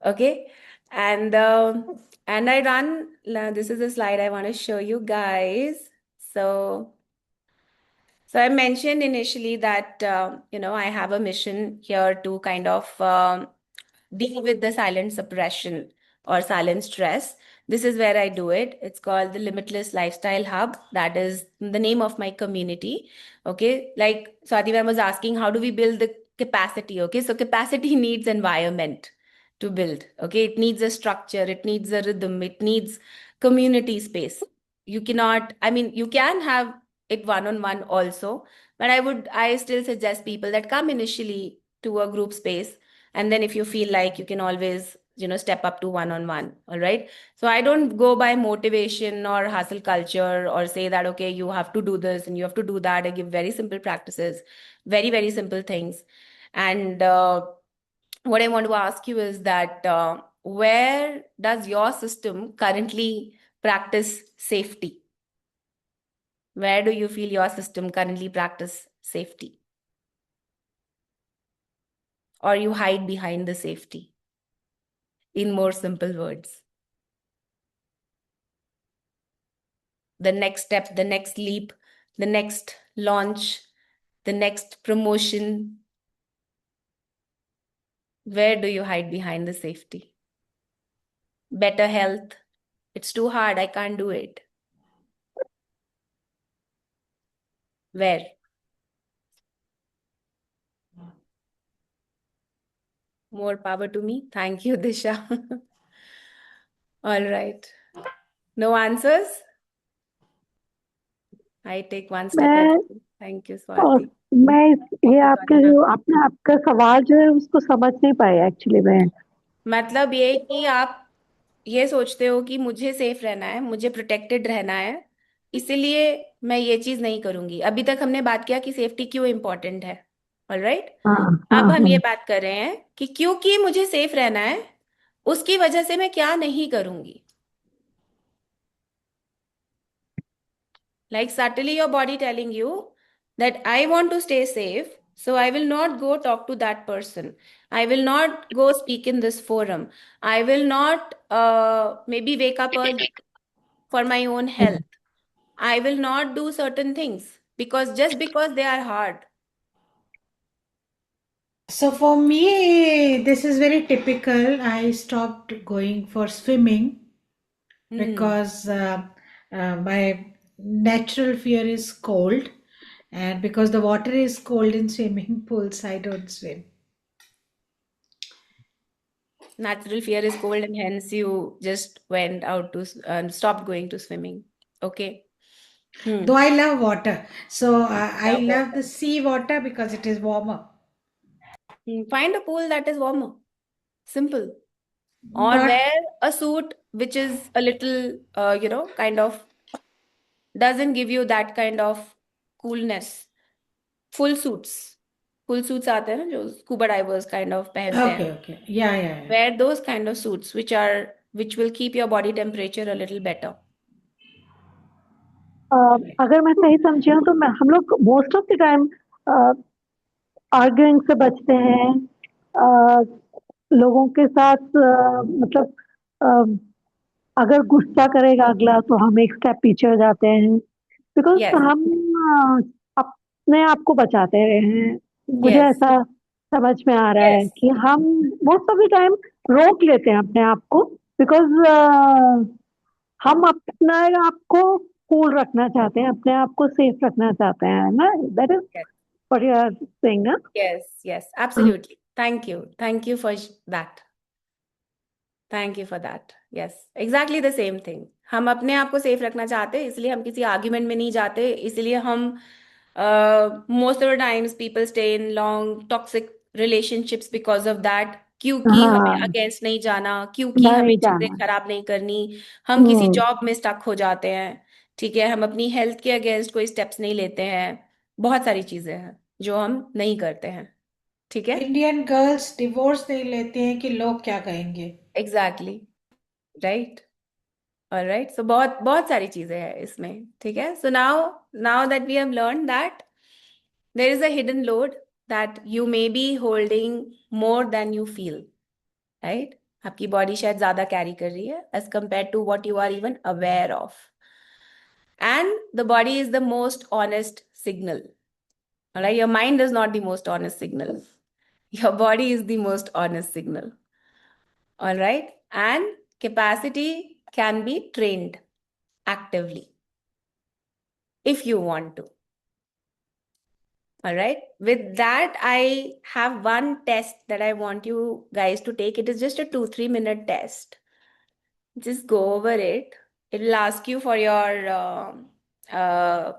S2: Okay. And I run, this is a slide I want to show you guys. So I mentioned initially that I have a mission here to kind of deal with the silent suppression or silent stress. This is where I do it. It's called the Limitless Lifestyle Hub. That is the name of my community. Okay, like Swati ma'am was asking, how do we build the capacity? Okay, so capacity needs environment to build. Okay, it needs a structure, it needs a rhythm, it needs community space. You cannot, I mean, you can have it one-on-one also, but I still suggest people that come initially to a group space, and then if you feel like, you can always step up to one-on-one. All right, so I don't go by motivation or hustle culture or say that, okay, you have to do this and you have to do that. I give very simple practices, very, very simple things. And what I want to ask you is that where does your system currently practice safety? Where do you feel your system currently practice safety? Or you hide behind the safety? In more simple words, the next step, the next leap, the next launch, the next promotion, where do you hide behind the safety? Better health. It's too hard. I can't do it. Where? More power to me. Thank you, Disha. All right. No answers? I take one step at a
S3: मैं
S2: time. Thank you,
S3: और
S2: Swati.
S3: मैं ये
S2: Okay,
S3: आपके
S2: Swati
S3: जो
S2: ma'am.
S3: आपने आपका सवाल जो है उसको समझ नहीं पाई एक्चुअली मैं।
S2: मतलब ये कि आप ये सोचते हो कि मुझे सेफ रहना है, मुझे प्रोटेक्टेड रहना है, इसीलिए मैं ये चीज नहीं करूंगी। अभी तक हमने बात किया कि सेफ्टी क्यों इंपॉर्टेंट है। ऑलराइट,
S3: हाँ हाँ
S2: अब हम ये
S3: हाँ।
S2: बात कर रहे हैं कि क्योंकि मुझे सेफ रहना है, उसकी वजह से मैं क्या नहीं करूंगी। Like subtly your body telling you that I want to stay safe, so I will not go talk to that person. I will not go speak in this forum. I will not maybe wake up early for my own health. I will not do certain things because just because they are hard.
S1: So for me, this is very typical. I stopped going for swimming
S2: Hmm.
S1: because my natural fear is cold, and because the water is cold in swimming pools, I don't swim.
S2: Natural fear is cold, and hence you just went out to stopped going to swimming. Okay. Hmm.
S1: Though I love water, so I
S2: Love
S1: love
S2: water.
S1: the sea water because it is warmer.
S2: Find a pool that is warmer. Simple. Or
S1: Not
S2: wear a suit which is a little, kind of doesn't give you that kind of coolness. Full suits. Full suits आते हैं ना जो scuba divers kind of पहनते हैं.
S1: okay, okay. Yeah, yeah, yeah.
S2: Wear those kind of suits which will keep your body temperature a little better.
S3: अगर मैं सही समझी हूँ तो मैं हम लोग most of the time arguing से बचते हैं, लोगों के साथ मतलब अगर गुस्सा करेगा अगला तो हम एक स्टेप पीछे हो जाते हैं बिकॉज
S2: Yes,
S3: हम अपने आप को बचाते रहे हैं। मुझे
S2: yes,
S3: ऐसा समझ में आ रहा है
S2: yes,
S3: कि हम मोस्ट ऑफ द टाइम रोक लेते हैं अपने आप को बिकॉज हम अपने आप को कूल रखना चाहते हैं, अपने आप को सेफ रखना चाहते हैं ना। That is
S2: yes,
S3: what you are saying ना।
S2: yes, absolutely. Thank you. Thank you for that. Thank you for that. Yes, exactly the same thing. हम अपने आप को सेफ रखना चाहते हैं, इसलिए हम किसी आर्ग्यूमेंट में नहीं जाते, इसलिए हम most of the times people stay in long toxic relationships because of that, क्योंकि हमें
S3: हाँ
S2: अगेंस्ट नहीं जाना, क्योंकि हमें
S3: नहीं
S2: चीजें
S3: जाना।
S2: खराब नहीं करनी, हम किसी
S3: हम्म।
S2: जॉब में स्टक हो जाते हैं, ठीक है, हम अपनी हेल्थ के अगेंस्ट कोई स्टेप्स नहीं लेते हैं, बहुत सारी चीजें हैं जो हम नहीं करते हैं, ठीक है।
S1: इंडियन गर्ल्स डिवोर्स नहीं लेते हैं कि लोग क्या कहेंगे।
S2: Exactly, right. ऑलराइट, सो बहुत बहुत सारी चीजें हैं इसमें, ठीक है। So now now that we have learn that there is a hidden load that you may be holding more than you feel, right. आपकी बॉडी शायद ज्यादा कैरी कर रही है as compare to what you are even aware of, and the body is the most honest signal, alright. Your mind is not the most honest signal, your body is the most honest signal, all right. And capacity can be trained actively if you want to, all right. With that, I have one test that I want you guys to take. It is just a 2-3 minute test. Just go over it. It will ask you for your uh,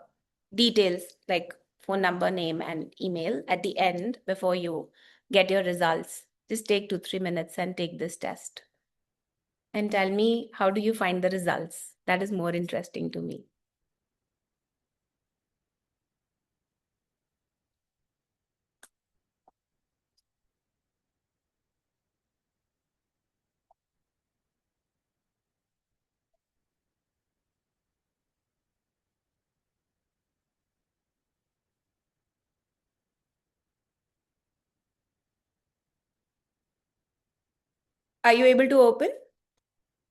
S2: details like phone number, name, and email at the end before you get your results. Just take 2-3 minutes and take this test and tell me, how do you find the results? That is more interesting to me. Are you able to open?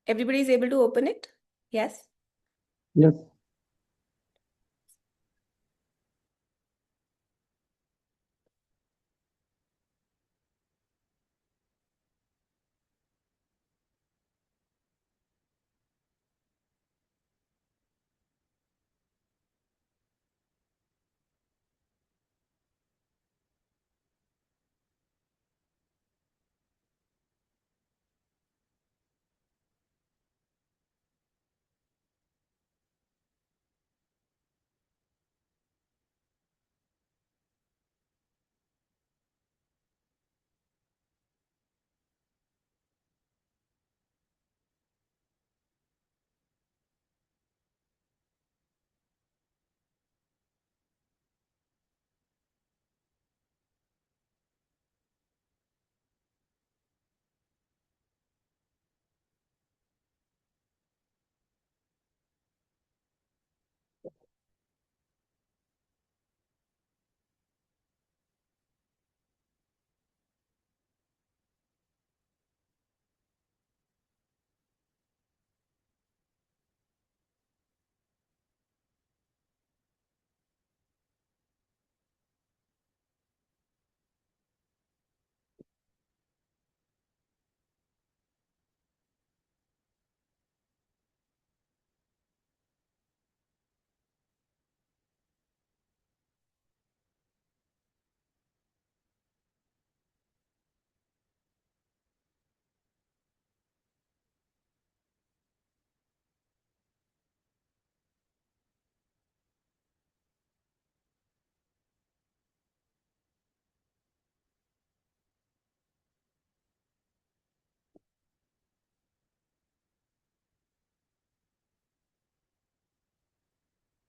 S2: Everybody is able to open it? Yes?
S5: Yes.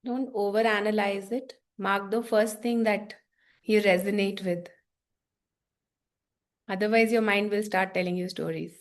S2: Don't overanalyze it. Mark the first thing that you resonate with. Otherwise, your mind will start telling you stories.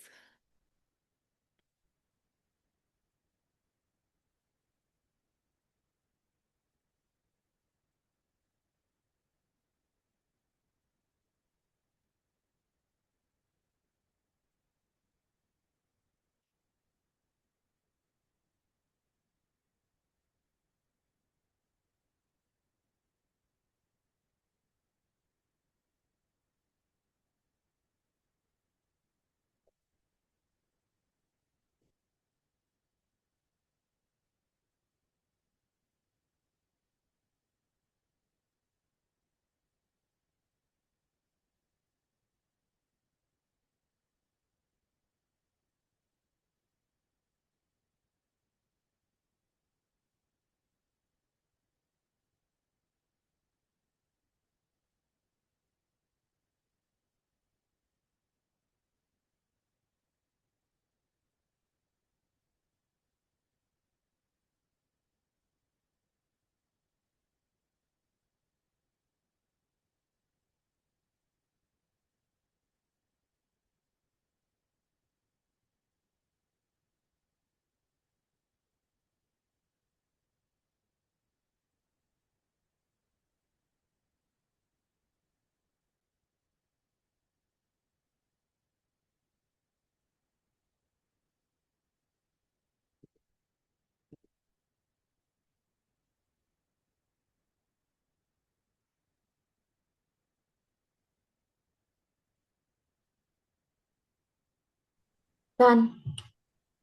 S4: Done.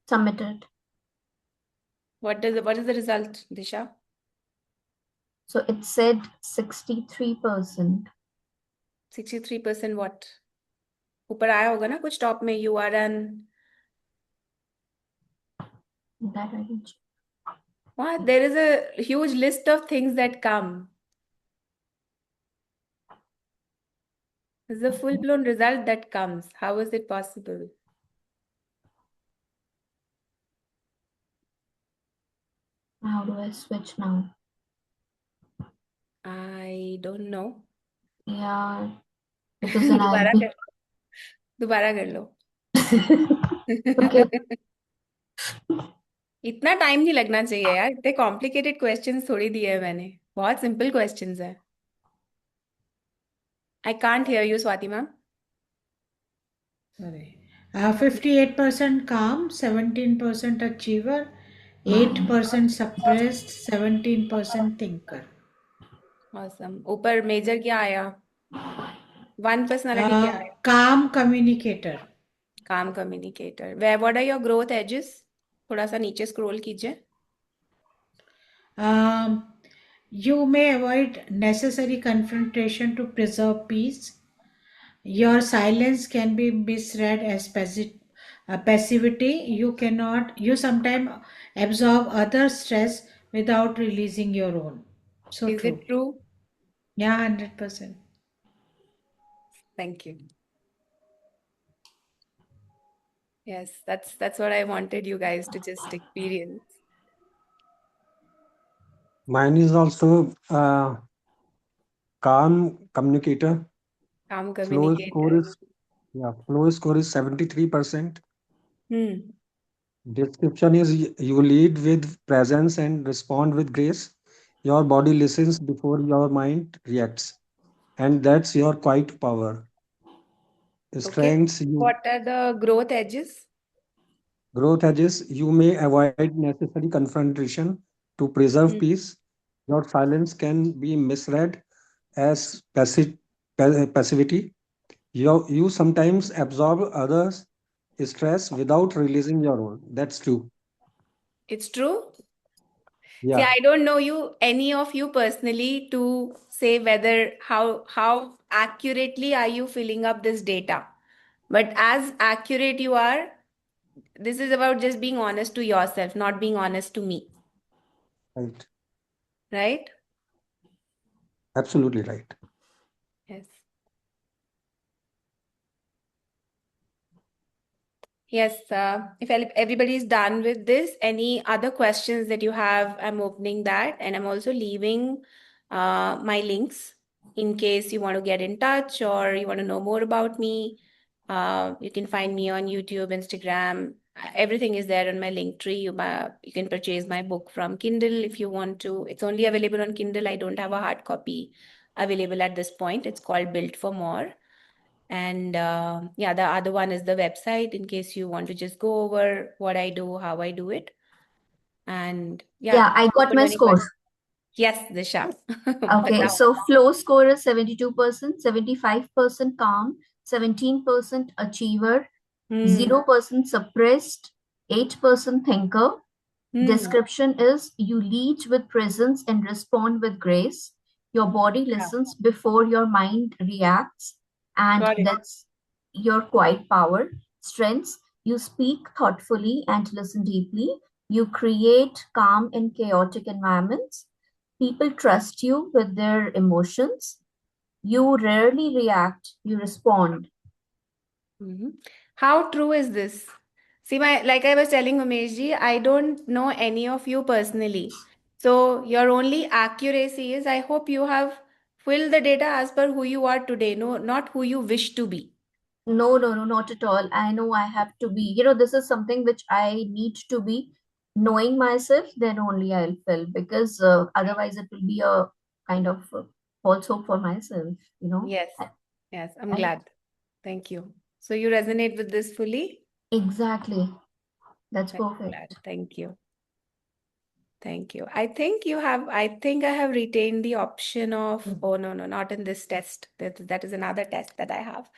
S4: Submitted.
S2: What is the result, Disha?
S4: So it said 63%.
S2: 63% what? ऊपर आया होगा ना कुछ top में you are an
S4: That I didn't check.
S2: what? There is a huge list of things that come. There's a full-blown result that comes. How is it possible?
S4: How do I switch now?
S2: I don't know.
S4: Yeah, because then I'll
S2: दोबारा
S4: be.
S2: कर लो.
S4: Okay.
S2: इतना time नहीं लगना चाहिए यार. इतने complicated questions थोड़ी दिए हैं मैंने. बहुत सिंपल क्वेश्चंस हैं. I can't hear you, Swati ma'am.
S1: Sorry. 58% calm, 17% achiever, 8% suppressed, 17% thinker.
S2: Awesome. ऊपर मेजर क्या आया? One personality क्या आया?
S1: Calm communicator.
S2: Calm communicator. What are your growth edges? थोड़ा सा नीचे स्क्रॉल कीजिए.
S1: You may avoid necessary confrontation to preserve peace. Your silence can be misread as passivity. You sometimes absorb other stress without releasing your own. So
S2: Is
S1: true.
S2: it true?
S1: Yeah, 100%.
S2: Thank you. Yes, that's what I wanted you guys to just experience.
S5: Mine is also calm communicator.
S2: Calm
S5: Flow score
S2: communicator.
S5: is 73%.
S2: Hmm.
S5: Description is you lead with presence and respond with grace. Your body listens before your mind reacts, and that's your quiet power.
S2: Okay.
S5: Strengths you
S2: What are the growth edges?
S5: growth edges you may avoid necessary confrontation to preserve
S2: Hmm.
S5: peace. Your silence can be misread as passivity. You sometimes absorb others' stress without releasing your own. That's true.
S2: It's true. See,
S5: Yeah.
S2: I don't know any of you personally to say whether how accurately are you filling up this data. But as accurate you are, this is about just being honest to yourself, not being honest to me,
S5: Right.
S2: right?
S5: Absolutely right.
S2: Yes. Yes, if everybody is done with this, any other questions that you have, I'm opening that, and I'm also leaving my links in case you want to get in touch or you want to know more about me. You can find me on YouTube, Instagram. Everything is there on my link tree. You can purchase my book from Kindle if you want to. It's only available on Kindle. I don't have a hard copy available at this point. It's called Built for More. And yeah, the other one is the website in case you want to just go over what I do, how I do it. And
S4: Yeah,
S2: yeah,
S4: I got
S2: open
S4: my
S2: to any
S4: score.
S2: questions. Yes, Disha.
S4: Okay,
S2: Batao.
S4: so flow score is 72%, 75% calm, 17% achiever,
S2: Hmm.
S4: 0% suppressed, 8% thinker.
S2: Hmm.
S4: Description is you lead with presence and respond with grace. Your body
S2: Yeah.
S4: listens before your mind reacts, and
S2: Got it.
S4: that's your quiet power. Strengths, you speak thoughtfully and listen deeply. You create calm in chaotic environments. People trust you with their emotions. You rarely react, you respond.
S2: Mhm. How true is this? See, like I was telling Umesh ji, I don't know any of you personally. So your only accuracy is I hope you have filled the data as per who you are today, no, not who you wish to be.
S4: No, not at all. I know I have to be, this is something which I need to be knowing myself, then only I'll fill because otherwise it will be a kind of false hope for myself,
S2: Yes, yes, I'm
S4: Right?
S2: glad. Thank you. So you resonate with this fully?
S4: Exactly. That's
S2: I'm
S4: perfect.
S2: glad. Thank you. Thank you. I think I have retained the option of, oh no, not in this test. That is another test that I have.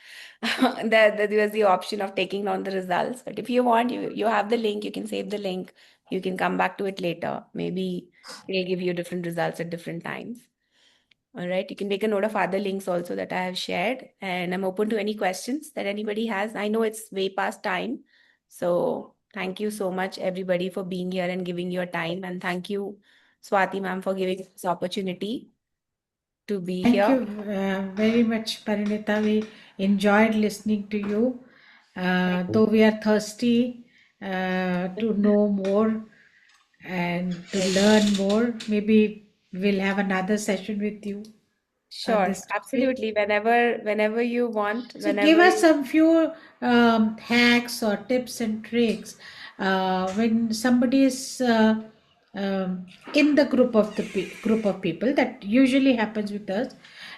S2: There was the option of taking down the results. But if you want, you have the link, you can save the link. You can come back to it later. Maybe it'll give you different results at different times. All right. You can make a note of other links also that I have shared. And I'm open to any questions that anybody has. I know it's way past time. So thank you so much, everybody, for being here and giving your time. And thank you, Swati ma'am, for giving this opportunity to be
S1: Thank
S2: here.
S1: you very much, Parinita. We enjoyed listening to you. Though we are thirsty to know more and to learn more, maybe we'll have another session with you on
S2: Sure,
S1: this topic.
S2: absolutely. Whenever you want,
S1: So give
S2: whenever
S1: us some few hacks or tips and tricks when somebody is in the group of people. That usually happens with us,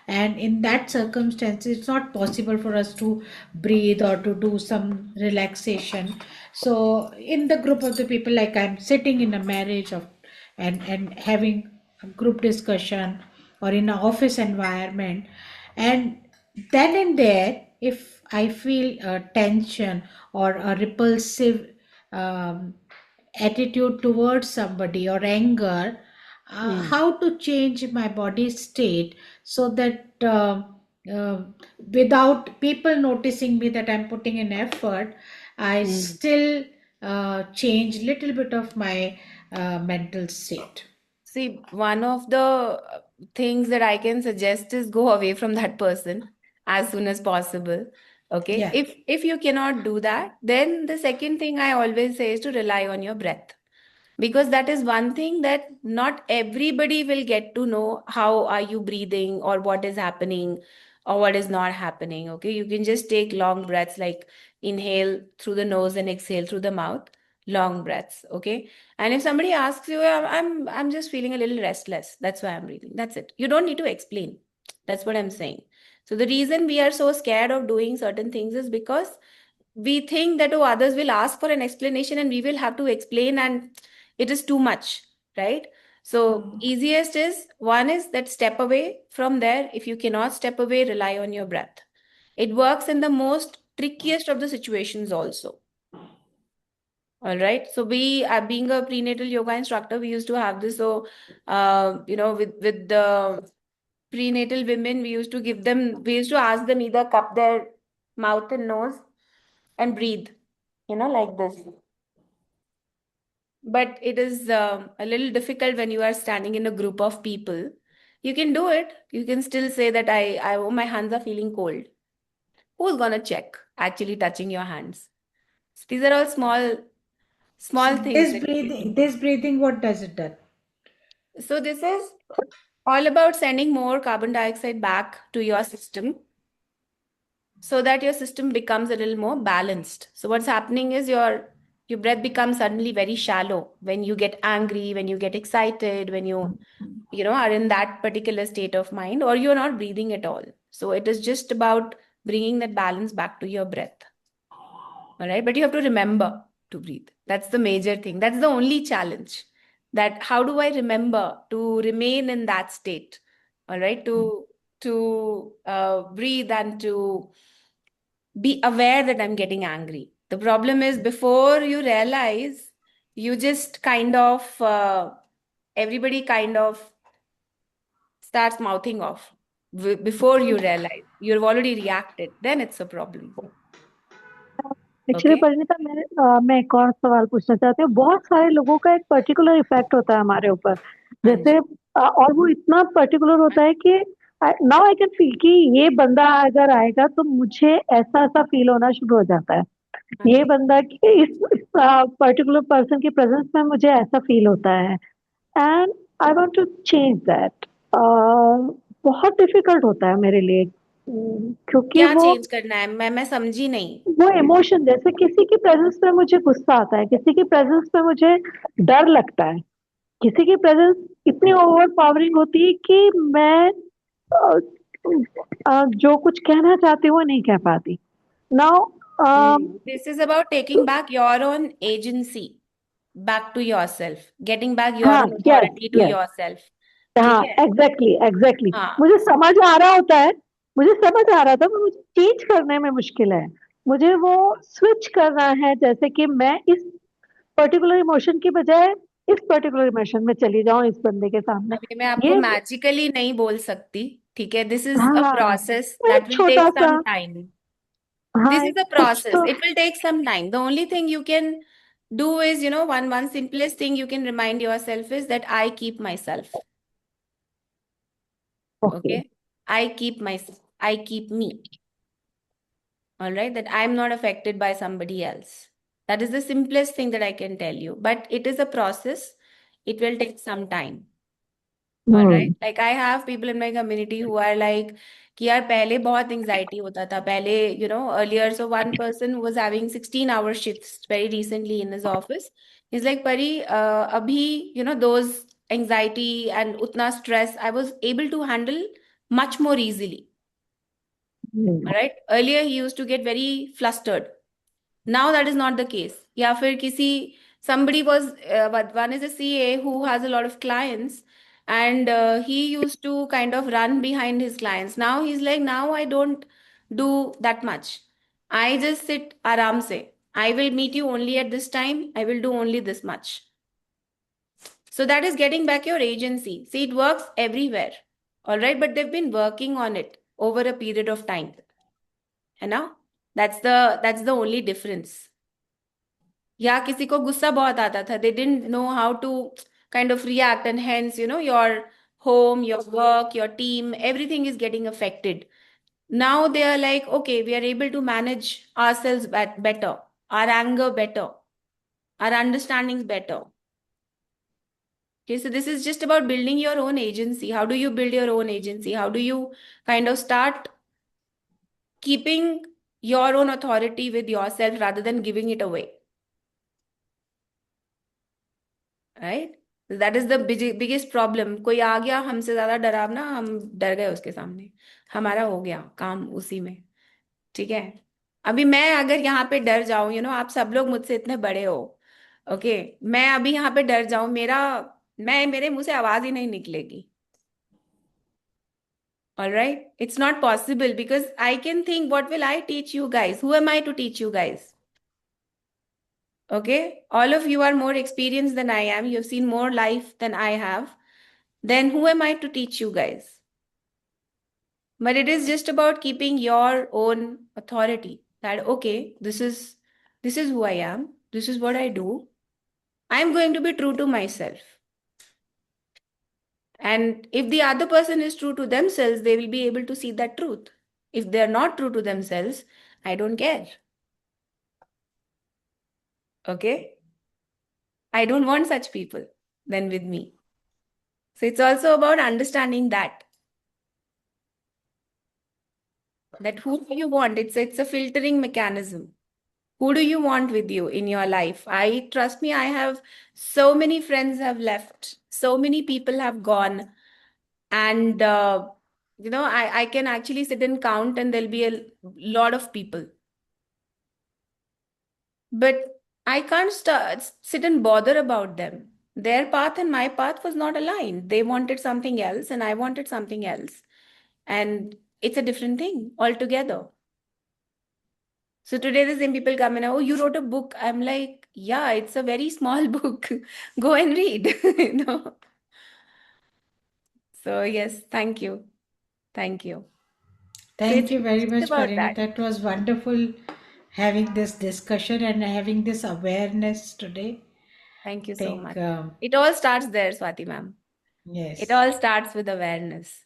S1: and in that circumstance it's not possible for us to breathe or to do some relaxation. So in the group of the people, like I'm sitting in a marriage of and having a group discussion or in an office environment, and then and there, if I feel a tension or a repulsive um, attitude towards somebody or anger, how to change my body state so that uh, without people noticing me that I'm putting in effort, I still change little bit of my mental state.
S2: See, one of the things that I can suggest is go away from that person as soon as possible. Okay.
S1: Yeah.
S2: If you cannot do that, then the second thing I always say is to rely on your breath. Because that is one thing that not everybody will get to know how are you breathing or what is happening or what is not happening. Okay. You can just take long breaths, like inhale through the nose and exhale through the mouth. Long breaths. Okay. And if somebody asks you, I'm just feeling a little restless. That's why I'm breathing. That's it. You don't need to explain. That's what I'm saying. So the reason we are so scared of doing certain things is because we think that, oh, others will ask for an explanation and we will have to explain, and it is too much, right? So easiest is, one is that step away from there. If you cannot step away, rely on your breath. It works in the most trickiest of the situations also. All right. So we, being a prenatal yoga instructor, we used to have this. So, with the prenatal women, we used to ask them either cup their mouth and nose and breathe, like this. But it is a little difficult when you are standing in a group of people. You can do it. You can still say that oh, my hands are feeling cold. Who's gonna check actually touching your hands? So these are all small
S1: So
S2: things that you can do.
S1: this breathing, what does it do?
S2: So this is all about sending more carbon dioxide back to your system so that your system becomes a little more balanced. So what's happening is your breath becomes suddenly very shallow when you get angry, when you get excited, when you are in that particular state of mind, or you're not breathing at all. So it is just about bringing that balance back to your breath. All right, but you have to remember to breathe. That's the major thing. That's the only challenge. That how do I remember to remain in that state? All right, to breathe and to be aware that I'm getting angry. The problem is, before you realize, you just kind of everybody kind of starts mouthing off before you realize you've already reacted. Then it's a problem.
S3: Actually
S2: Okay.
S3: Parineeta, मैं एक और सवाल पूछना चाहती हूँ। बहुत सारे लोगों का एक पर्टिकुलर इफेक्ट होता है हमारे ऊपर, जैसे और वो इतना पर्टिकुलर होता है कि नाउ आई कैन फील कि ये बंदा अगर आएगा तो मुझे ऐसा ऐसा फील होना शुरू हो जाता है। ये बंदा कि इस पर्टिकुलर पर्सन की प्रेजेंस में मुझे ऐसा फील होता है, and I want to change that. बहुत डिफिकल्ट होता है मेरे लिए, क्योंकि
S2: क्या
S3: वो
S2: चेंज करना है? मैं समझी नहीं।
S3: वो इमोशन, जैसे किसी की प्रेजेंस में मुझे गुस्सा आता है, किसी की प्रेजेंस में मुझे डर लगता है, किसी की प्रेजेंस इतनी ओवर पावरिंग होती है कि मैं जो कुछ कहना चाहती हूँ वो नहीं कह पाती। Now
S2: This is about taking back your own agency. back to yourself, getting back your
S3: हाँ,
S2: own
S3: yes,
S2: authority to
S3: yes.
S2: yourself.
S3: हाँ,
S2: ठीक है?
S3: एग्जैक्टली
S2: हाँ,
S3: मुझे समझ आ रहा होता है, मुझे समझ आ रहा था, पर मुझे चेंज करने में मुश्किल है। मुझे वो स्विच करना है, जैसे कि मैं इस पर्टिकुलर इमोशन की बजाय इस पर्टिकुलर इमोशन में चली जाऊं इस बंदे के सामने।
S2: अभी मैं आपको
S3: ये
S2: मैजिकली नहीं बोल सकती, ठीक है? दिस इज अ
S3: हाँ,
S2: प्रोसेस
S3: वो
S2: दैट
S3: एक
S2: विल
S3: छोटा
S2: टेक
S3: सा,
S2: सम टाइम.
S3: हाँ,
S2: This is
S3: एक
S2: a
S3: कुछ
S2: process.
S3: तो,
S2: It will take some time. The only thing you can do is, one simplest thing you can remind yourself is that I keep myself.
S3: Okay,
S2: Okay? I keep me. All right? That I'm not affected by somebody else. That is the simplest thing that I can tell you. But it is a process. It will take some time. All right. Like I have people in my community who are like कि यार पहले बहुत anxiety होता था पहले earlier. So one person who was having 16-hour shifts very recently in his office, he's like Pari, abhi those anxiety and utna stress I was able to handle much more easily. All right. Earlier he used to get very flustered. Now that is not the case. या फिर किसी somebody was one is a CA who has a lot of clients, and he used to kind of run behind his clients. Now he's like, now I don't do that much. I just sit aram se. I will meet you only at this time. I will do only this much. So that is getting back your agency. See, it works everywhere. All right, but they've been working on it over a period of time. है ना? That's the only difference. या किसी को गुस्सा बहुत आता था, they didn't know how to kind of react, and hence your home, your work, your team, everything is getting affected. Now they are like, okay, we are able to manage ourselves better, our anger better, our understandings better. Okay, so this is just about building your own agency. How do you build your own agency? How do you kind of start keeping your own authority with yourself rather than giving it away? Right. That is the biggest problem. कोई आ गया हमसे ज्यादा डरावना, हम डर गए उसके सामने, हमारा हो गया काम उसी में. ठीक है. अभी मैं अगर यहाँ पे डर जाऊं, आप सब लोग मुझसे इतने बड़े हो, ओके, मैं अभी यहाँ पे डर जाऊं, मेरे मुंह से आवाज ही नहीं निकलेगी. All right, it's not possible because I can think, what will I teach you guys? Who am I to teach you guys? Okay, all of you are more experienced than I am. You've seen more life than I have. Then who am I to teach you guys? But it is just about keeping your own authority. That okay, this is who I am. This is what I do. I'm going to be true to myself. And if the other person is true to themselves, they will be able to see that truth. If they're not true to themselves, I don't care. Okay? I don't want such people then with me. So it's also about understanding that who do you want? It's a filtering mechanism. Who do you want with you in your life? Trust me, I have so many friends have left, so many people have gone, and I can actually sit and count, and there'll be a lot of people. But I can't sit and bother about them. Their path and my path was not aligned. They wanted something else, and I wanted something else. And it's a different thing altogether. So today the same people come in, oh, you wrote a book. I'm like, yeah, it's a very small book. Go and read. So yes, thank you. Thank you. So
S1: Thank
S2: it's
S1: you very
S2: just
S1: much,
S2: about that.
S1: Parinita. It was wonderful having this discussion and having this awareness today.
S2: Thank you so
S1: Think,
S2: much. It all starts there, Swati ma'am. It
S1: yes.
S2: all starts with awareness.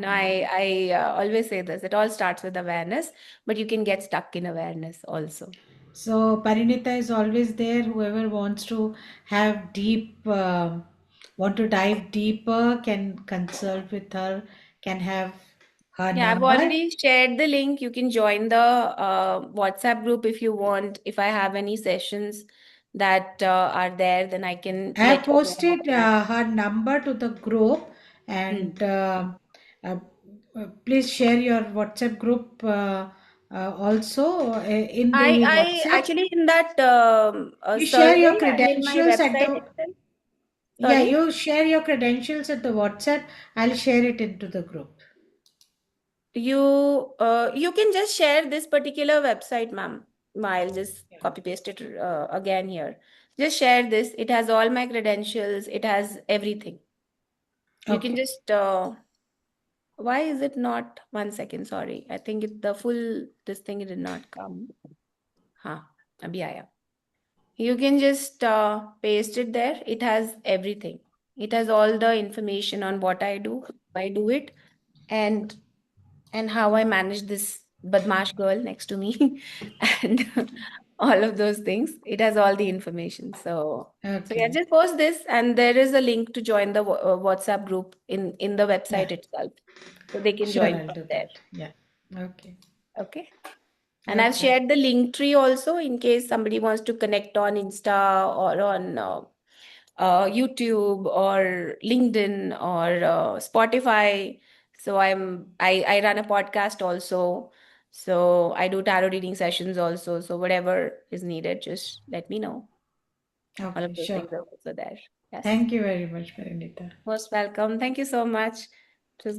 S2: I always say this. It all starts with awareness, but you can get stuck in awareness also.
S1: So Parinita is always there. Whoever wants to have want to dive deeper can consult with her, can have her
S2: Yeah, I've
S1: number.
S2: already shared the link. You can join the WhatsApp group if you want. If I have any sessions that are there, then I can
S1: I have
S2: let you know
S1: posted
S2: about that.
S1: her number to the group,
S2: Hmm.
S1: and uh, please share your WhatsApp group also in
S2: I
S1: the
S2: I
S1: WhatsApp.
S2: actually in that
S1: You share your
S2: survey and in my
S1: credentials at
S2: website
S1: the,
S2: itself.
S1: yeah,
S2: Sorry.
S1: you share your credentials at the WhatsApp. I'll share it into the group.
S2: You can just share this particular website, ma'am. I'll just copy paste it again here. Just share this. It has all my credentials. It has everything. You can
S1: Okay.
S2: just why is it not 1 second? Sorry. I think the full this thing did not come. Huh. Abhi aaya. You can just paste it there. It has everything. It has all the information on what I do, how I do it, and how I manage this badmash girl next to me, and all of those things. It has all the information. So yeah,
S1: Okay.
S2: just post this, and there is a link to join the WhatsApp group in the
S1: Yeah.
S2: website itself, so they can
S1: Sure,
S2: join
S1: I'll
S2: from
S1: do
S2: there.
S1: that. Yeah. Okay.
S2: Okay. And I've
S1: Okay.
S2: shared the link tree also in case somebody wants to connect on Insta or on YouTube or LinkedIn or Spotify. So I run a podcast also. So I do tarot reading sessions also. So whatever is needed, just let me know. All
S1: Okay.
S2: of those
S1: Sure.
S2: things are also there. Yes.
S1: Thank you very much, Parinita.
S2: Most welcome. Thank you so much. It was